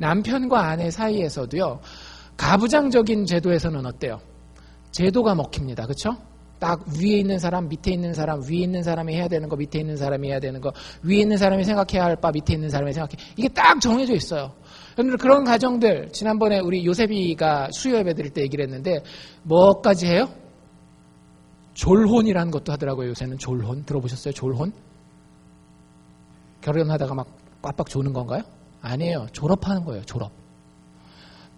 남편과 아내 사이에서도요. 가부장적인 제도에서는 어때요? 제도가 먹힙니다. 그렇죠? 딱 위에 있는 사람, 밑에 있는 사람, 위에 있는 사람이 해야 되는 거, 밑에 있는 사람이 해야 되는 거, 위에 있는 사람이 생각해야 할 바, 밑에 있는 사람이 생각해. 이게 딱 정해져 있어요. 여러분들 그런 가정들, 지난번에 우리 요셉이가 수요 예배 드릴 때 얘기를 했는데 뭐까지 해요? 졸혼이라는 것도 하더라고요. 요새는 졸혼. 들어보셨어요? 졸혼? 결혼하다가 막 꽉꽉 조는 건가요? 아니에요. 졸업하는 거예요. 졸업.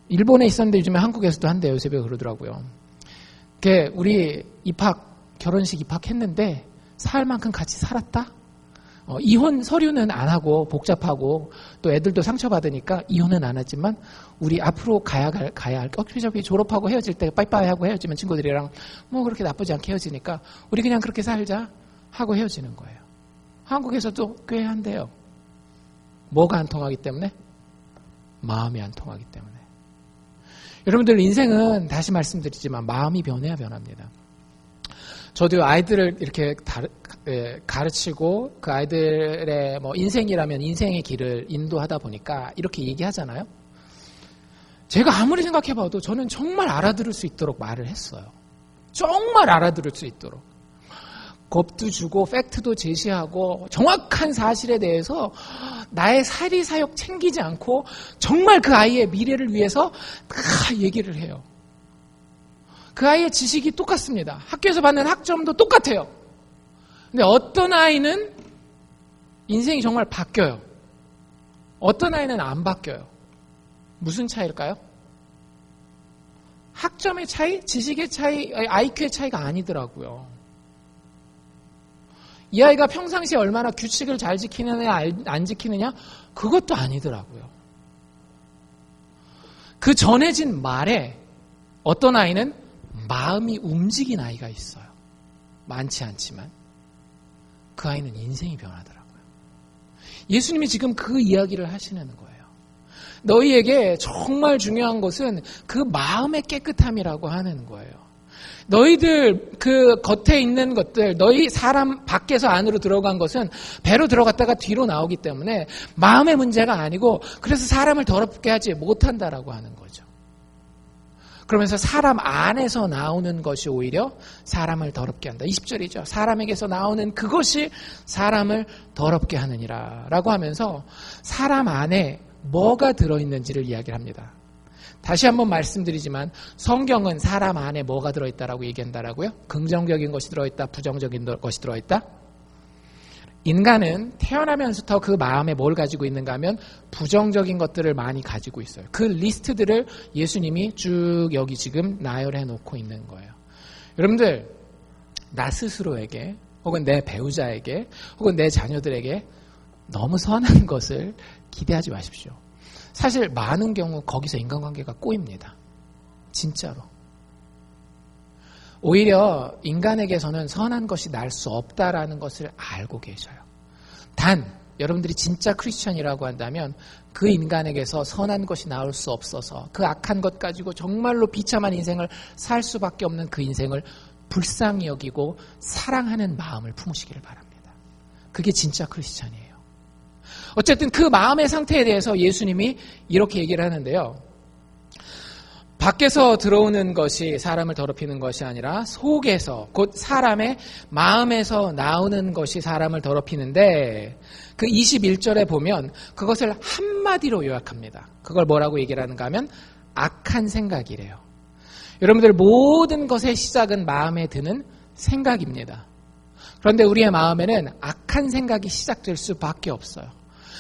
일본에 있었는데 요즘에 한국에서도 한대요. 요새가 그러더라고요. 우리 결혼식 입학했는데 살 만큼 같이 살았다? 이혼 서류는 안 하고 복잡하고 또 애들도 상처받으니까 이혼은 안 하지만 우리 앞으로 가야 할 어차피 졸업하고 헤어질 때 빠이빠이 하고 헤어지면 친구들이랑 뭐 그렇게 나쁘지 않게 헤어지니까 우리 그냥 그렇게 살자 하고 헤어지는 거예요. 한국에서도 꽤 한대요. 뭐가 안 통하기 때문에? 마음이 안 통하기 때문에. 여러분들 인생은 다시 말씀드리지만 마음이 변해야 변합니다. 저도 아이들을 이렇게 가르치고 그 아이들의 뭐 인생이라면 인생의 길을 인도하다 보니까 이렇게 얘기하잖아요. 제가 아무리 생각해봐도 저는 정말 알아들을 수 있도록 말을 했어요. 정말 알아들을 수 있도록. 겁도 주고 팩트도 제시하고 정확한 사실에 대해서 나의 사리사욕 챙기지 않고 정말 그 아이의 미래를 위해서 다 얘기를 해요. 그 아이의 지식이 똑같습니다. 학교에서 받는 학점도 똑같아요. 근데 어떤 아이는 인생이 정말 바뀌어요. 어떤 아이는 안 바뀌어요. 무슨 차이일까요? 학점의 차이, 지식의 차이, IQ의 차이가 아니더라고요. 이 아이가 평상시에 얼마나 규칙을 잘 지키느냐 안 지키느냐 그것도 아니더라고요. 그 전해진 말에 어떤 아이는 마음이 움직인 아이가 있어요. 많지 않지만 그 아이는 인생이 변하더라고요. 예수님이 지금 그 이야기를 하시는 거예요. 너희에게 정말 중요한 것은 그 마음의 깨끗함이라고 하는 거예요. 너희들 그 겉에 있는 것들, 너희 사람 밖에서 안으로 들어간 것은 배로 들어갔다가 뒤로 나오기 때문에 마음의 문제가 아니고 그래서 사람을 더럽게 하지 못한다라고 하는 거죠. 그러면서 사람 안에서 나오는 것이 오히려 사람을 더럽게 한다. 20절이죠. 사람에게서 나오는 그것이 사람을 더럽게 하느니라 라고 하면서 사람 안에 뭐가 들어있는지를 이야기를 합니다. 다시 한번 말씀드리지만 성경은 사람 안에 뭐가 들어있다라고 얘기한다라고요? 긍정적인 것이 들어있다, 부정적인 것이 들어있다? 인간은 태어나면서부터 그 마음에 뭘 가지고 있는가 하면 부정적인 것들을 많이 가지고 있어요. 그 리스트들을 예수님이 쭉 여기 지금 나열해 놓고 있는 거예요. 여러분들, 나 스스로에게 혹은 내 배우자에게 혹은 내 자녀들에게 너무 선한 것을 기대하지 마십시오. 사실 많은 경우 거기서 인간관계가 꼬입니다. 진짜로. 오히려 인간에게서는 선한 것이 날 수 없다라는 것을 알고 계셔요. 단 여러분들이 진짜 크리스천이라고 한다면 그 인간에게서 선한 것이 나올 수 없어서 그 악한 것 가지고 정말로 비참한 인생을 살 수밖에 없는 그 인생을 불쌍히 여기고 사랑하는 마음을 품으시기를 바랍니다. 그게 진짜 크리스천이에요. 어쨌든 그 마음의 상태에 대해서 예수님이 이렇게 얘기를 하는데요. 밖에서 들어오는 것이 사람을 더럽히는 것이 아니라 속에서 곧 사람의 마음에서 나오는 것이 사람을 더럽히는데 그 21절에 보면 그것을 한마디로 요약합니다. 그걸 뭐라고 얘기를 하는가 하면 악한 생각이래요. 여러분들 모든 것의 시작은 마음에 드는 생각입니다. 그런데 우리의 마음에는 악한 생각이 시작될 수밖에 없어요.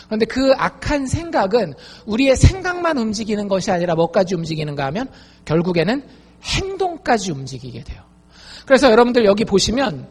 그런데 그 악한 생각은 우리의 생각만 움직이는 것이 아니라 뭐까지 움직이는가 하면 결국에는 행동까지 움직이게 돼요. 그래서 여러분들 여기 보시면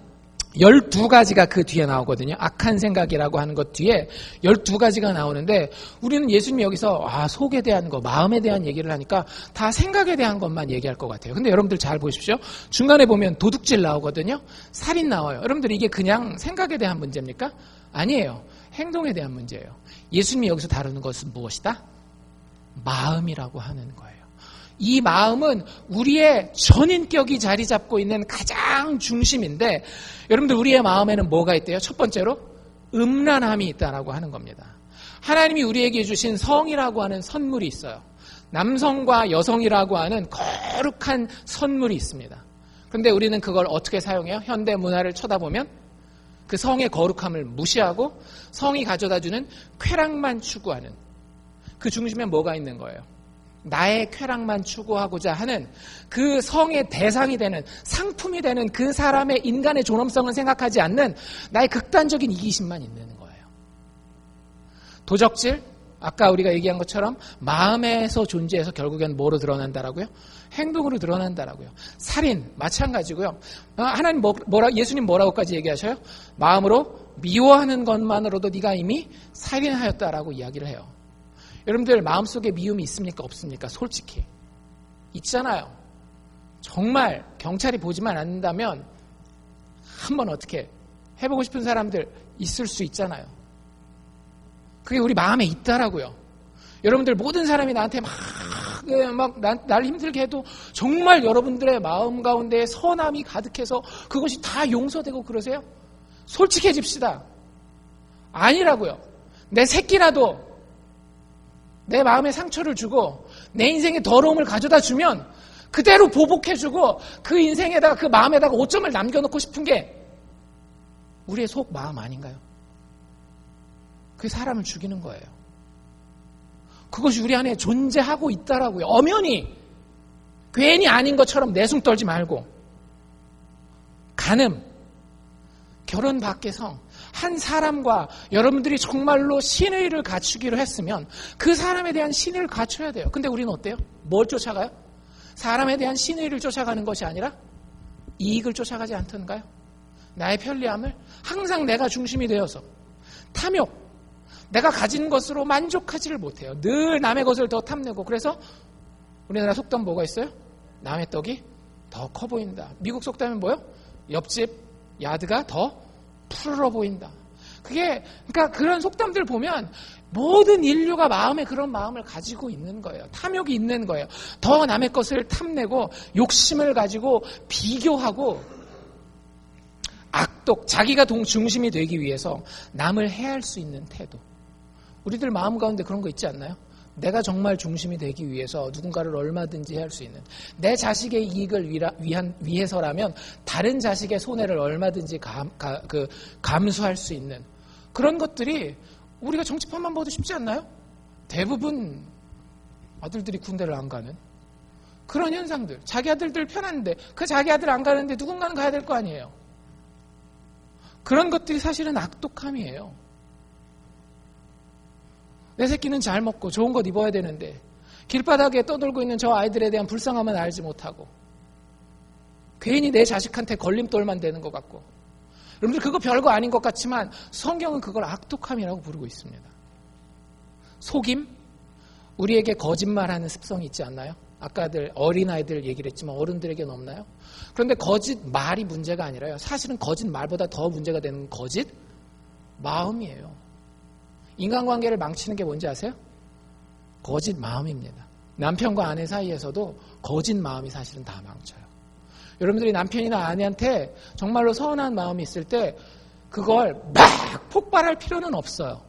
12가지가 그 뒤에 나오거든요. 악한 생각이라고 하는 것 뒤에 12가지가 나오는데 우리는 예수님이 여기서 속에 대한 거, 마음에 대한 얘기를 하니까 다 생각에 대한 것만 얘기할 것 같아요. 근데 여러분들 잘 보십시오. 중간에 보면 도둑질 나오거든요. 살인 나와요. 여러분들 이게 그냥 생각에 대한 문제입니까? 아니에요. 행동에 대한 문제예요. 예수님이 여기서 다루는 것은 무엇이다? 마음이라고 하는 거예요. 이 마음은 우리의 전인격이 자리 잡고 있는 가장 중심인데 여러분들 우리의 마음에는 뭐가 있대요? 첫 번째로 음란함이 있다라고 하는 겁니다. 하나님이 우리에게 주신 성이라고 하는 선물이 있어요. 남성과 여성이라고 하는 거룩한 선물이 있습니다. 그런데 우리는 그걸 어떻게 사용해요? 현대 문화를 쳐다보면 그 성의 거룩함을 무시하고 성이 가져다주는 쾌락만 추구하는 그 중심에 뭐가 있는 거예요? 나의 쾌락만 추구하고자 하는 그 성의 대상이 되는 상품이 되는 그 사람의 인간의 존엄성을 생각하지 않는 나의 극단적인 이기심만 있는 거예요. 도적질, 아까 우리가 얘기한 것처럼 마음에서 존재해서 결국엔 뭐로 드러난다라고요? 행동으로 드러난다라고요. 살인 마찬가지고요. 하나님 예수님 뭐라고까지 얘기하셔요? 마음으로 미워하는 것만으로도 네가 이미 살인하였다라고 이야기를 해요. 여러분들 마음속에 미움이 있습니까? 없습니까? 솔직히 있잖아요. 정말 경찰이 보지만 않는다면 한번 어떻게 해보고 싶은 사람들 있을 수 있잖아요. 그게 우리 마음에 있다라고요. 여러분들 모든 사람이 나한테 날 힘들게 해도 정말 여러분들의 마음 가운데 선함이 가득해서 그것이 다 용서되고 그러세요? 솔직해집시다. 아니라고요. 내 새끼라도 내 마음에 상처를 주고 내 인생에 더러움을 가져다 주면 그대로 보복해주고 그 인생에다가 그 마음에다가 오점을 남겨놓고 싶은 게 우리의 속 마음 아닌가요? 그게 사람을 죽이는 거예요. 그것이 우리 안에 존재하고 있다라고요. 엄연히 괜히 아닌 것처럼 내숭 떨지 말고 간음, 결혼 밖에서 한 사람과 여러분들이 정말로 신의를 갖추기로 했으면 그 사람에 대한 신의를 갖춰야 돼요. 근데 우리는 어때요? 뭘 쫓아가요? 사람에 대한 신의를 쫓아가는 것이 아니라 이익을 쫓아가지 않던가요? 나의 편리함을 항상 내가 중심이 되어서 탐욕, 내가 가진 것으로 만족하지를 못해요. 늘 남의 것을 더 탐내고 그래서 우리나라 속담 뭐가 있어요? 남의 떡이 더 커 보인다. 미국 속담은 뭐요? 옆집 야드가 더 푸르러 보인다. 그러니까 그런 속담들 보면 모든 인류가 마음에 그런 마음을 가지고 있는 거예요. 탐욕이 있는 거예요. 더 남의 것을 탐내고 욕심을 가지고 비교하고 악독, 자기가 중심이 되기 위해서 남을 해할 수 있는 태도. 우리들 마음 가운데 그런 거 있지 않나요? 내가 정말 중심이 되기 위해서 누군가를 얼마든지 할 수 있는, 내 자식의 이익을 위해서라면 다른 자식의 손해를 얼마든지 감수할 수 있는 그런 것들이 우리가 정치판만 봐도 쉽지 않나요? 대부분 아들들이 군대를 안 가는 그런 현상들. 자기 아들들 편한데 그 자기 아들 안 가는데 누군가는 가야 될 거 아니에요. 그런 것들이 사실은 악독함이에요. 내 새끼는 잘 먹고 좋은 것 입어야 되는데 길바닥에 떠돌고 있는 저 아이들에 대한 불쌍함은 알지 못하고 괜히 내 자식한테 걸림돌만 되는 것 같고. 여러분들 그거 별거 아닌 것 같지만 성경은 그걸 악독함이라고 부르고 있습니다. 속임? 우리에게 거짓말하는 습성이 있지 않나요? 아까들 어린아이들 얘기를 했지만 어른들에게는 없나요? 그런데 거짓말이 문제가 아니라요. 사실은 거짓말보다 더 문제가 되는 거짓 마음이에요. 인간관계를 망치는 게 뭔지 아세요? 거짓 마음입니다. 남편과 아내 사이에서도 거짓 마음이 사실은 다 망쳐요. 여러분들이 남편이나 아내한테 정말로 서운한 마음이 있을 때 그걸 막 폭발할 필요는 없어요.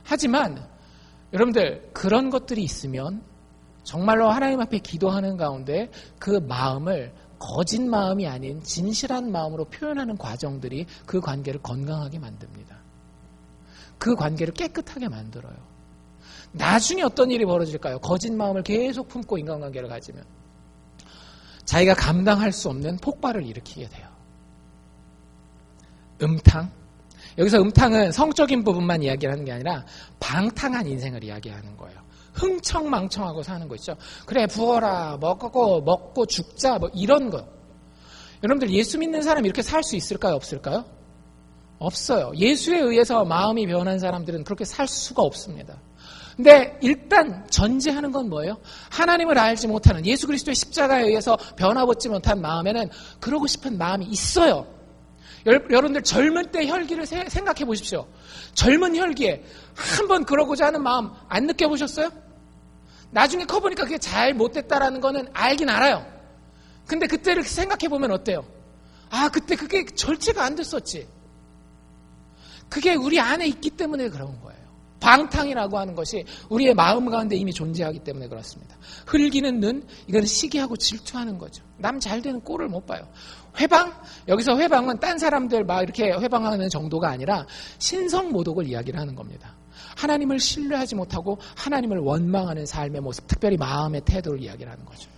하지만 여러분들 그런 것들이 있으면 정말로 하나님 앞에 기도하는 가운데 그 마음을 거짓 마음이 아닌 진실한 마음으로 표현하는 과정들이 그 관계를 건강하게 만듭니다. 그 관계를 깨끗하게 만들어요. 나중에 어떤 일이 벌어질까요? 거짓 마음을 계속 품고 인간관계를 가지면 자기가 감당할 수 없는 폭발을 일으키게 돼요. 음탕. 여기서 음탕은 성적인 부분만 이야기하는 게 아니라 방탕한 인생을 이야기하는 거예요. 흥청망청하고 사는 거 있죠. 그래 부어라 먹고 죽자 뭐 이런 거. 여러분들 예수 믿는 사람이 이렇게 살 수 있을까요? 없을까요? 없어요. 예수에 의해서 마음이 변한 사람들은 그렇게 살 수가 없습니다. 근데 일단 전제하는 건 뭐예요? 하나님을 알지 못하는 예수 그리스도의 십자가에 의해서 변화받지 못한 마음에는 그러고 싶은 마음이 있어요. 여러분들 젊을 때 혈기를 생각해 보십시오. 젊은 혈기에 한번 그러고자 하는 마음 안 느껴보셨어요? 나중에 커보니까 그게 잘 못됐다라는 거는 알긴 알아요. 근데 그때를 생각해 보면 어때요? 아, 그때 그게 절제가 안 됐었지. 그게 우리 안에 있기 때문에 그런 거예요. 방탕이라고 하는 것이 우리의 마음 가운데 이미 존재하기 때문에 그렇습니다. 흘기는 눈, 이건 시기하고 질투하는 거죠. 남 잘 되는 꼴을 못 봐요. 회방, 여기서 회방은 딴 사람들 막 이렇게 회방하는 정도가 아니라 신성모독을 이야기를 하는 겁니다. 하나님을 신뢰하지 못하고 하나님을 원망하는 삶의 모습, 특별히 마음의 태도를 이야기를 하는 거죠.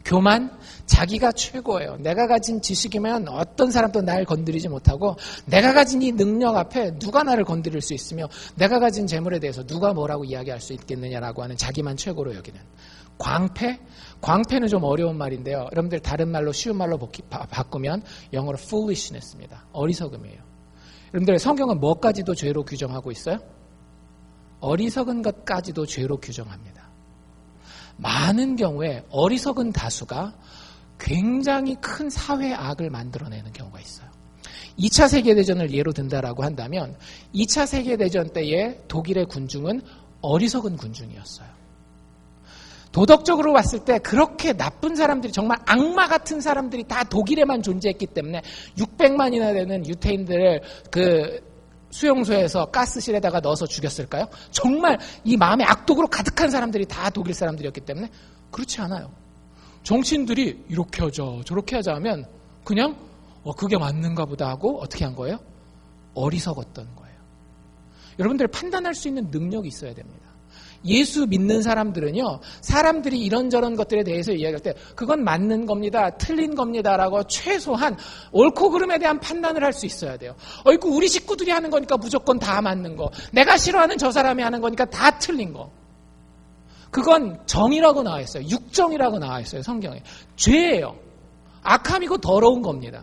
교만, 자기가 최고예요. 내가 가진 지식이면 어떤 사람도 날 건드리지 못하고 내가 가진 이 능력 앞에 누가 나를 건드릴 수 있으며 내가 가진 재물에 대해서 누가 뭐라고 이야기할 수 있겠느냐라고 하는 자기만 최고로 여기는 광패? 광패는 좀 어려운 말인데요. 여러분들 다른 말로 쉬운 말로 바꾸면 영어로 foolishness입니다. 어리석음이에요. 여러분들 성경은 뭐까지도 죄로 규정하고 있어요? 어리석은 것까지도 죄로 규정합니다. 많은 경우에 어리석은 다수가 굉장히 큰 사회 악을 만들어내는 경우가 있어요. 2차 세계대전을 예로 든다라고 한다면 2차 세계대전 때의 독일의 군중은 어리석은 군중이었어요. 도덕적으로 봤을 때 그렇게 나쁜 사람들이 정말 악마 같은 사람들이 다 독일에만 존재했기 때문에 600만이나 되는 유태인들을 그 수용소에서 가스실에다가 넣어서 죽였을까요? 정말 이 마음에 악독으로 가득한 사람들이 다 독일 사람들이었기 때문에 그렇지 않아요. 정치인들이 이렇게 하자 저렇게 하자 하면 그냥 그게 맞는가 보다 하고 어떻게 한 거예요? 어리석었던 거예요. 여러분들 판단할 수 있는 능력이 있어야 됩니다. 예수 믿는 사람들은요, 사람들이 이런저런 것들에 대해서 이야기할 때 그건 맞는 겁니다, 틀린 겁니다라고 최소한 옳고 그름에 대한 판단을 할 수 있어야 돼요. 어이구 우리 식구들이 하는 거니까 무조건 다 맞는 거, 내가 싫어하는 저 사람이 하는 거니까 다 틀린 거. 그건 정이라고 나와 있어요. 육정이라고 나와 있어요. 성경에. 죄예요. 악함이고 더러운 겁니다.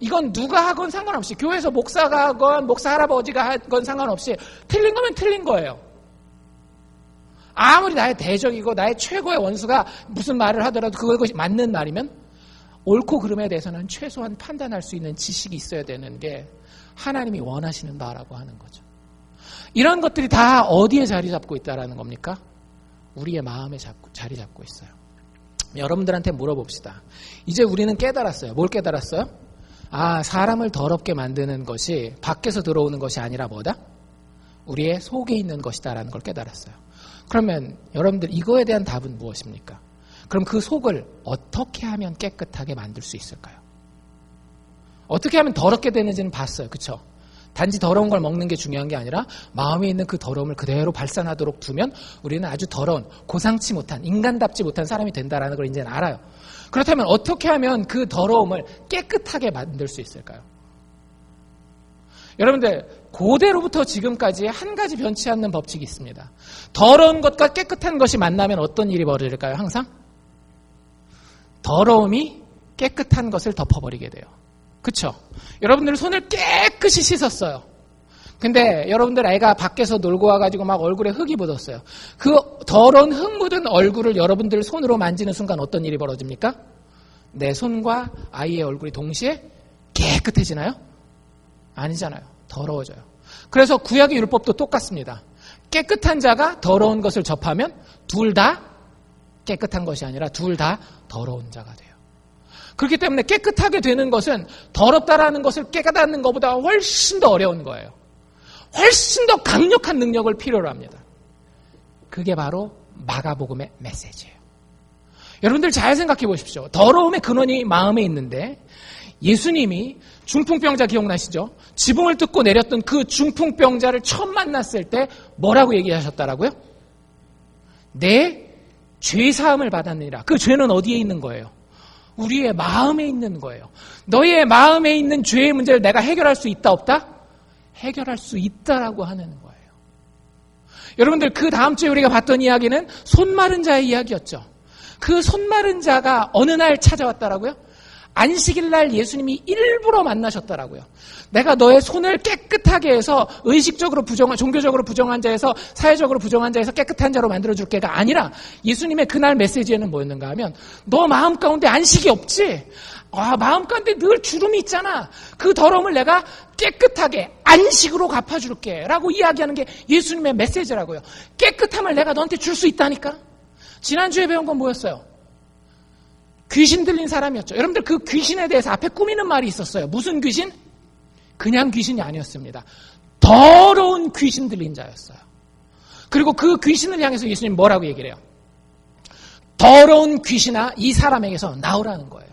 이건 누가 하건 상관없이, 교회에서 목사가 하건 목사 할아버지가 하건 상관없이 틀린 거면 틀린 거예요. 아무리 나의 대적이고 나의 최고의 원수가 무슨 말을 하더라도 그것이 맞는 말이면 옳고 그름에 대해서는 최소한 판단할 수 있는 지식이 있어야 되는 게 하나님이 원하시는 바라고 하는 거죠. 이런 것들이 다 어디에 자리 잡고 있다라는 겁니까? 우리의 마음에 자리 잡고 있어요. 여러분들한테 물어봅시다. 이제 우리는 깨달았어요. 뭘 깨달았어요? 아, 사람을 더럽게 만드는 것이 밖에서 들어오는 것이 아니라 뭐다? 우리의 속에 있는 것이다라는 걸 깨달았어요. 그러면 여러분들 이거에 대한 답은 무엇입니까? 그럼 그 속을 어떻게 하면 깨끗하게 만들 수 있을까요? 어떻게 하면 더럽게 되는지는 봤어요. 그렇죠? 단지 더러운 걸 먹는 게 중요한 게 아니라 마음에 있는 그 더러움을 그대로 발산하도록 두면 우리는 아주 더러운, 고상치 못한, 인간답지 못한 사람이 된다는 걸 이제는 알아요. 그렇다면 어떻게 하면 그 더러움을 깨끗하게 만들 수 있을까요? 여러분들, 고대로부터 지금까지 한 가지 변치 않는 법칙이 있습니다. 더러운 것과 깨끗한 것이 만나면 어떤 일이 벌어질까요? 항상? 더러움이 깨끗한 것을 덮어버리게 돼요. 그쵸? 여러분들 손을 깨끗이 씻었어요. 근데 여러분들 애가 밖에서 놀고 와가지고 막 얼굴에 흙이 묻었어요. 그 더러운 흙 묻은 얼굴을 여러분들 손으로 만지는 순간 어떤 일이 벌어집니까? 내 손과 아이의 얼굴이 동시에 깨끗해지나요? 아니잖아요. 더러워져요. 그래서 구약의 율법도 똑같습니다. 깨끗한 자가 더러운 것을 접하면 둘 다 깨끗한 것이 아니라 둘 다 더러운 자가 돼요. 그렇기 때문에 깨끗하게 되는 것은 더럽다라는 것을 깨닫는 것보다 훨씬 더 어려운 거예요. 훨씬 더 강력한 능력을 필요로 합니다. 그게 바로 마가복음의 메시지예요. 여러분들 잘 생각해 보십시오. 더러움의 근원이 마음에 있는데 예수님이 중풍병자 기억나시죠? 지붕을 뜯고 내렸던 그 중풍병자를 처음 만났을 때 뭐라고 얘기하셨다라고요? 내 죄사함을 받았느니라. 그 죄는 어디에 있는 거예요? 우리의 마음에 있는 거예요. 너희의 마음에 있는 죄의 문제를 내가 해결할 수 있다 없다? 해결할 수 있다라고 하는 거예요. 여러분들 그 다음 주에 우리가 봤던 이야기는 손 마른 자의 이야기였죠. 그 손 마른 자가 어느 날 찾아왔다라고요? 안식일 날 예수님이 일부러 만나셨더라고요. 내가 너의 손을 깨끗하게 해서 의식적으로 종교적으로 부정한 자에서 사회적으로 부정한 자에서 깨끗한 자로 만들어줄게가 아니라 예수님의 그날 메시지에는 뭐였는가 하면 너 마음 가운데 안식이 없지? 마음 가운데 늘 주름이 있잖아. 그 더러움을 내가 깨끗하게 안식으로 갚아줄게 라고 이야기하는 게 예수님의 메시지라고요. 깨끗함을 내가 너한테 줄 수 있다니까. 지난주에 배운 건 뭐였어요? 귀신 들린 사람이었죠. 여러분들 그 귀신에 대해서 앞에 꾸미는 말이 있었어요. 무슨 귀신? 그냥 귀신이 아니었습니다. 더러운 귀신 들린 자였어요. 그리고 그 귀신을 향해서 예수님 뭐라고 얘기를 해요? 더러운 귀신아 이 사람에게서 나오라는 거예요.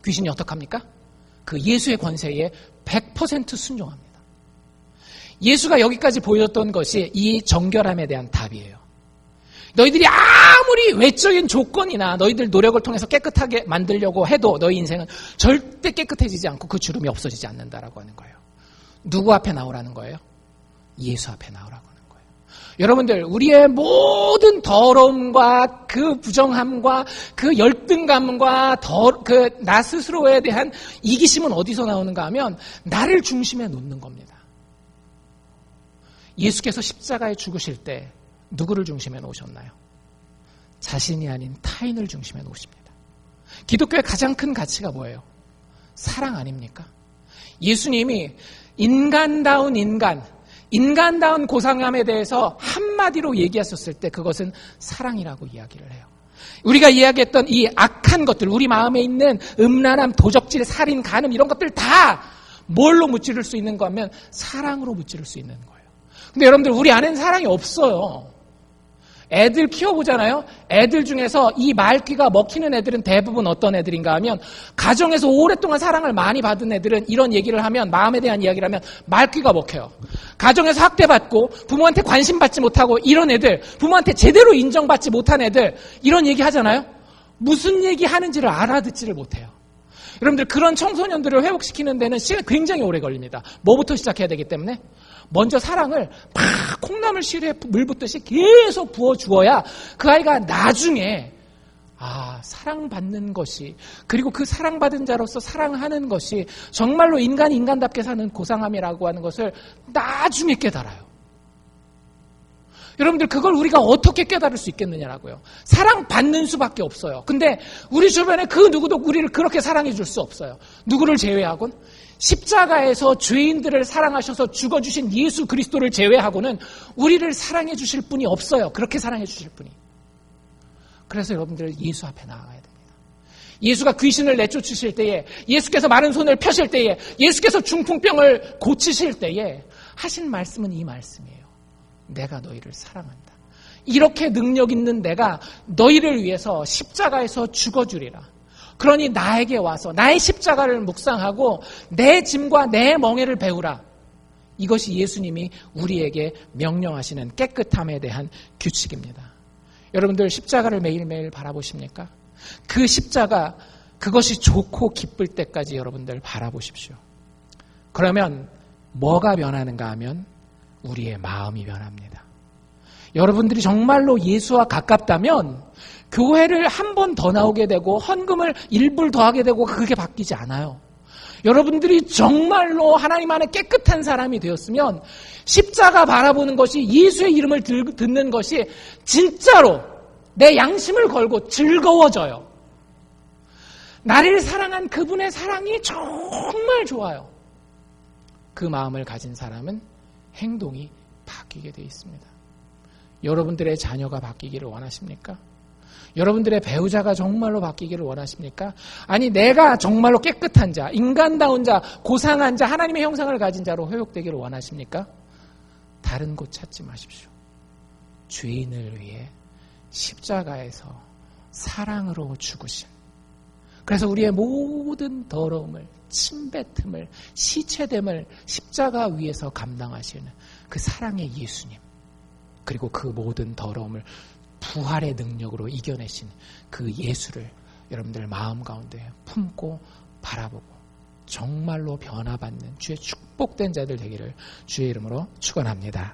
귀신이 어떡합니까? 그 예수의 권세에 100% 순종합니다. 예수가 여기까지 보여줬던 것이 이 정결함에 대한 답이에요. 너희들이 아무리 외적인 조건이나 너희들 노력을 통해서 깨끗하게 만들려고 해도 너희 인생은 절대 깨끗해지지 않고 그 주름이 없어지지 않는다라고 하는 거예요. 누구 앞에 나오라는 거예요? 예수 앞에 나오라고 하는 거예요. 여러분들 우리의 모든 더러움과 그 부정함과 그 열등감과 그 나 스스로에 대한 이기심은 어디서 나오는가 하면 나를 중심에 놓는 겁니다. 예수께서 십자가에 죽으실 때 누구를 중심에 놓으셨나요? 자신이 아닌 타인을 중심에 놓으십니다. 기독교의 가장 큰 가치가 뭐예요? 사랑 아닙니까? 예수님이 인간다운 인간다운 고상함에 대해서 한마디로 얘기하셨을 때 그것은 사랑이라고 이야기를 해요. 우리가 이야기했던 이 악한 것들, 우리 마음에 있는 음란함, 도적질, 살인, 간음 이런 것들 다 뭘로 무찌를 수 있는 거 하면 사랑으로 무찌를 수 있는 거예요. 근데 여러분들 우리 안에는 사랑이 없어요. 애들 키워보잖아요. 애들 중에서 이 말귀가 먹히는 애들은 대부분 어떤 애들인가 하면 가정에서 오랫동안 사랑을 많이 받은 애들은 이런 얘기를 하면 마음에 대한 이야기를 하면 말귀가 먹혀요. 가정에서 학대받고 부모한테 관심 받지 못하고 이런 애들, 부모한테 제대로 인정받지 못한 애들 이런 얘기 하잖아요. 무슨 얘기 하는지를 알아듣지를 못해요. 여러분들 그런 청소년들을 회복시키는 데는 시간이 굉장히 오래 걸립니다. 뭐부터 시작해야 되기 때문에? 먼저 사랑을 막 콩나물 시루에 물 붓듯이 계속 부어주어야 그 아이가 나중에 사랑받는 것이 그리고 그 사랑받은 자로서 사랑하는 것이 정말로 인간이 인간답게 사는 고상함이라고 하는 것을 나중에 깨달아요. 여러분들 그걸 우리가 어떻게 깨달을 수 있겠느냐라고요. 사랑받는 수밖에 없어요. 근데 우리 주변에 그 누구도 우리를 그렇게 사랑해 줄 수 없어요. 누구를 제외하곤? 십자가에서 죄인들을 사랑하셔서 죽어주신 예수 그리스도를 제외하고는 우리를 사랑해 주실 분이 없어요. 그렇게 사랑해 주실 분이. 그래서 여러분들 예수 앞에 나아가야 됩니다. 예수가 귀신을 내쫓으실 때에, 예수께서 마른 손을 펴실 때에, 예수께서 중풍병을 고치실 때에 하신 말씀은 이 말씀이에요. 내가 너희를 사랑한다. 이렇게 능력 있는 내가 너희를 위해서 십자가에서 죽어주리라. 그러니 나에게 와서 나의 십자가를 묵상하고 내 짐과 내 멍에를 배우라. 이것이 예수님이 우리에게 명령하시는 깨끗함에 대한 규칙입니다. 여러분들 십자가를 매일매일 바라보십니까? 그 십자가, 그것이 좋고 기쁠 때까지 여러분들 바라보십시오. 그러면 뭐가 변하는가 하면 우리의 마음이 변합니다. 여러분들이 정말로 예수와 가깝다면 교회를 한 번 더 나오게 되고 헌금을 1불 더 하게 되고 그게 바뀌지 않아요. 여러분들이 정말로 하나님 안에 깨끗한 사람이 되었으면 십자가 바라보는 것이, 예수의 이름을 듣는 것이 진짜로 내 양심을 걸고 즐거워져요. 나를 사랑한 그분의 사랑이 정말 좋아요. 그 마음을 가진 사람은 행동이 바뀌게 되어 있습니다. 여러분들의 자녀가 바뀌기를 원하십니까? 여러분들의 배우자가 정말로 바뀌기를 원하십니까? 아니, 내가 정말로 깨끗한 자, 인간다운 자, 고상한 자, 하나님의 형상을 가진 자로 회복되기를 원하십니까? 다른 곳 찾지 마십시오. 죄인을 위해 십자가에서 사랑으로 죽으신, 그래서 우리의 모든 더러움을, 침뱉음을, 시체됨을 십자가 위에서 감당하시는 그 사랑의 예수님, 그리고 그 모든 더러움을 부활의 능력으로 이겨내신 그 예수를 여러분들 마음 가운데 품고 바라보고 정말로 변화받는 주의 축복된 자들 되기를 주의 이름으로 축원합니다.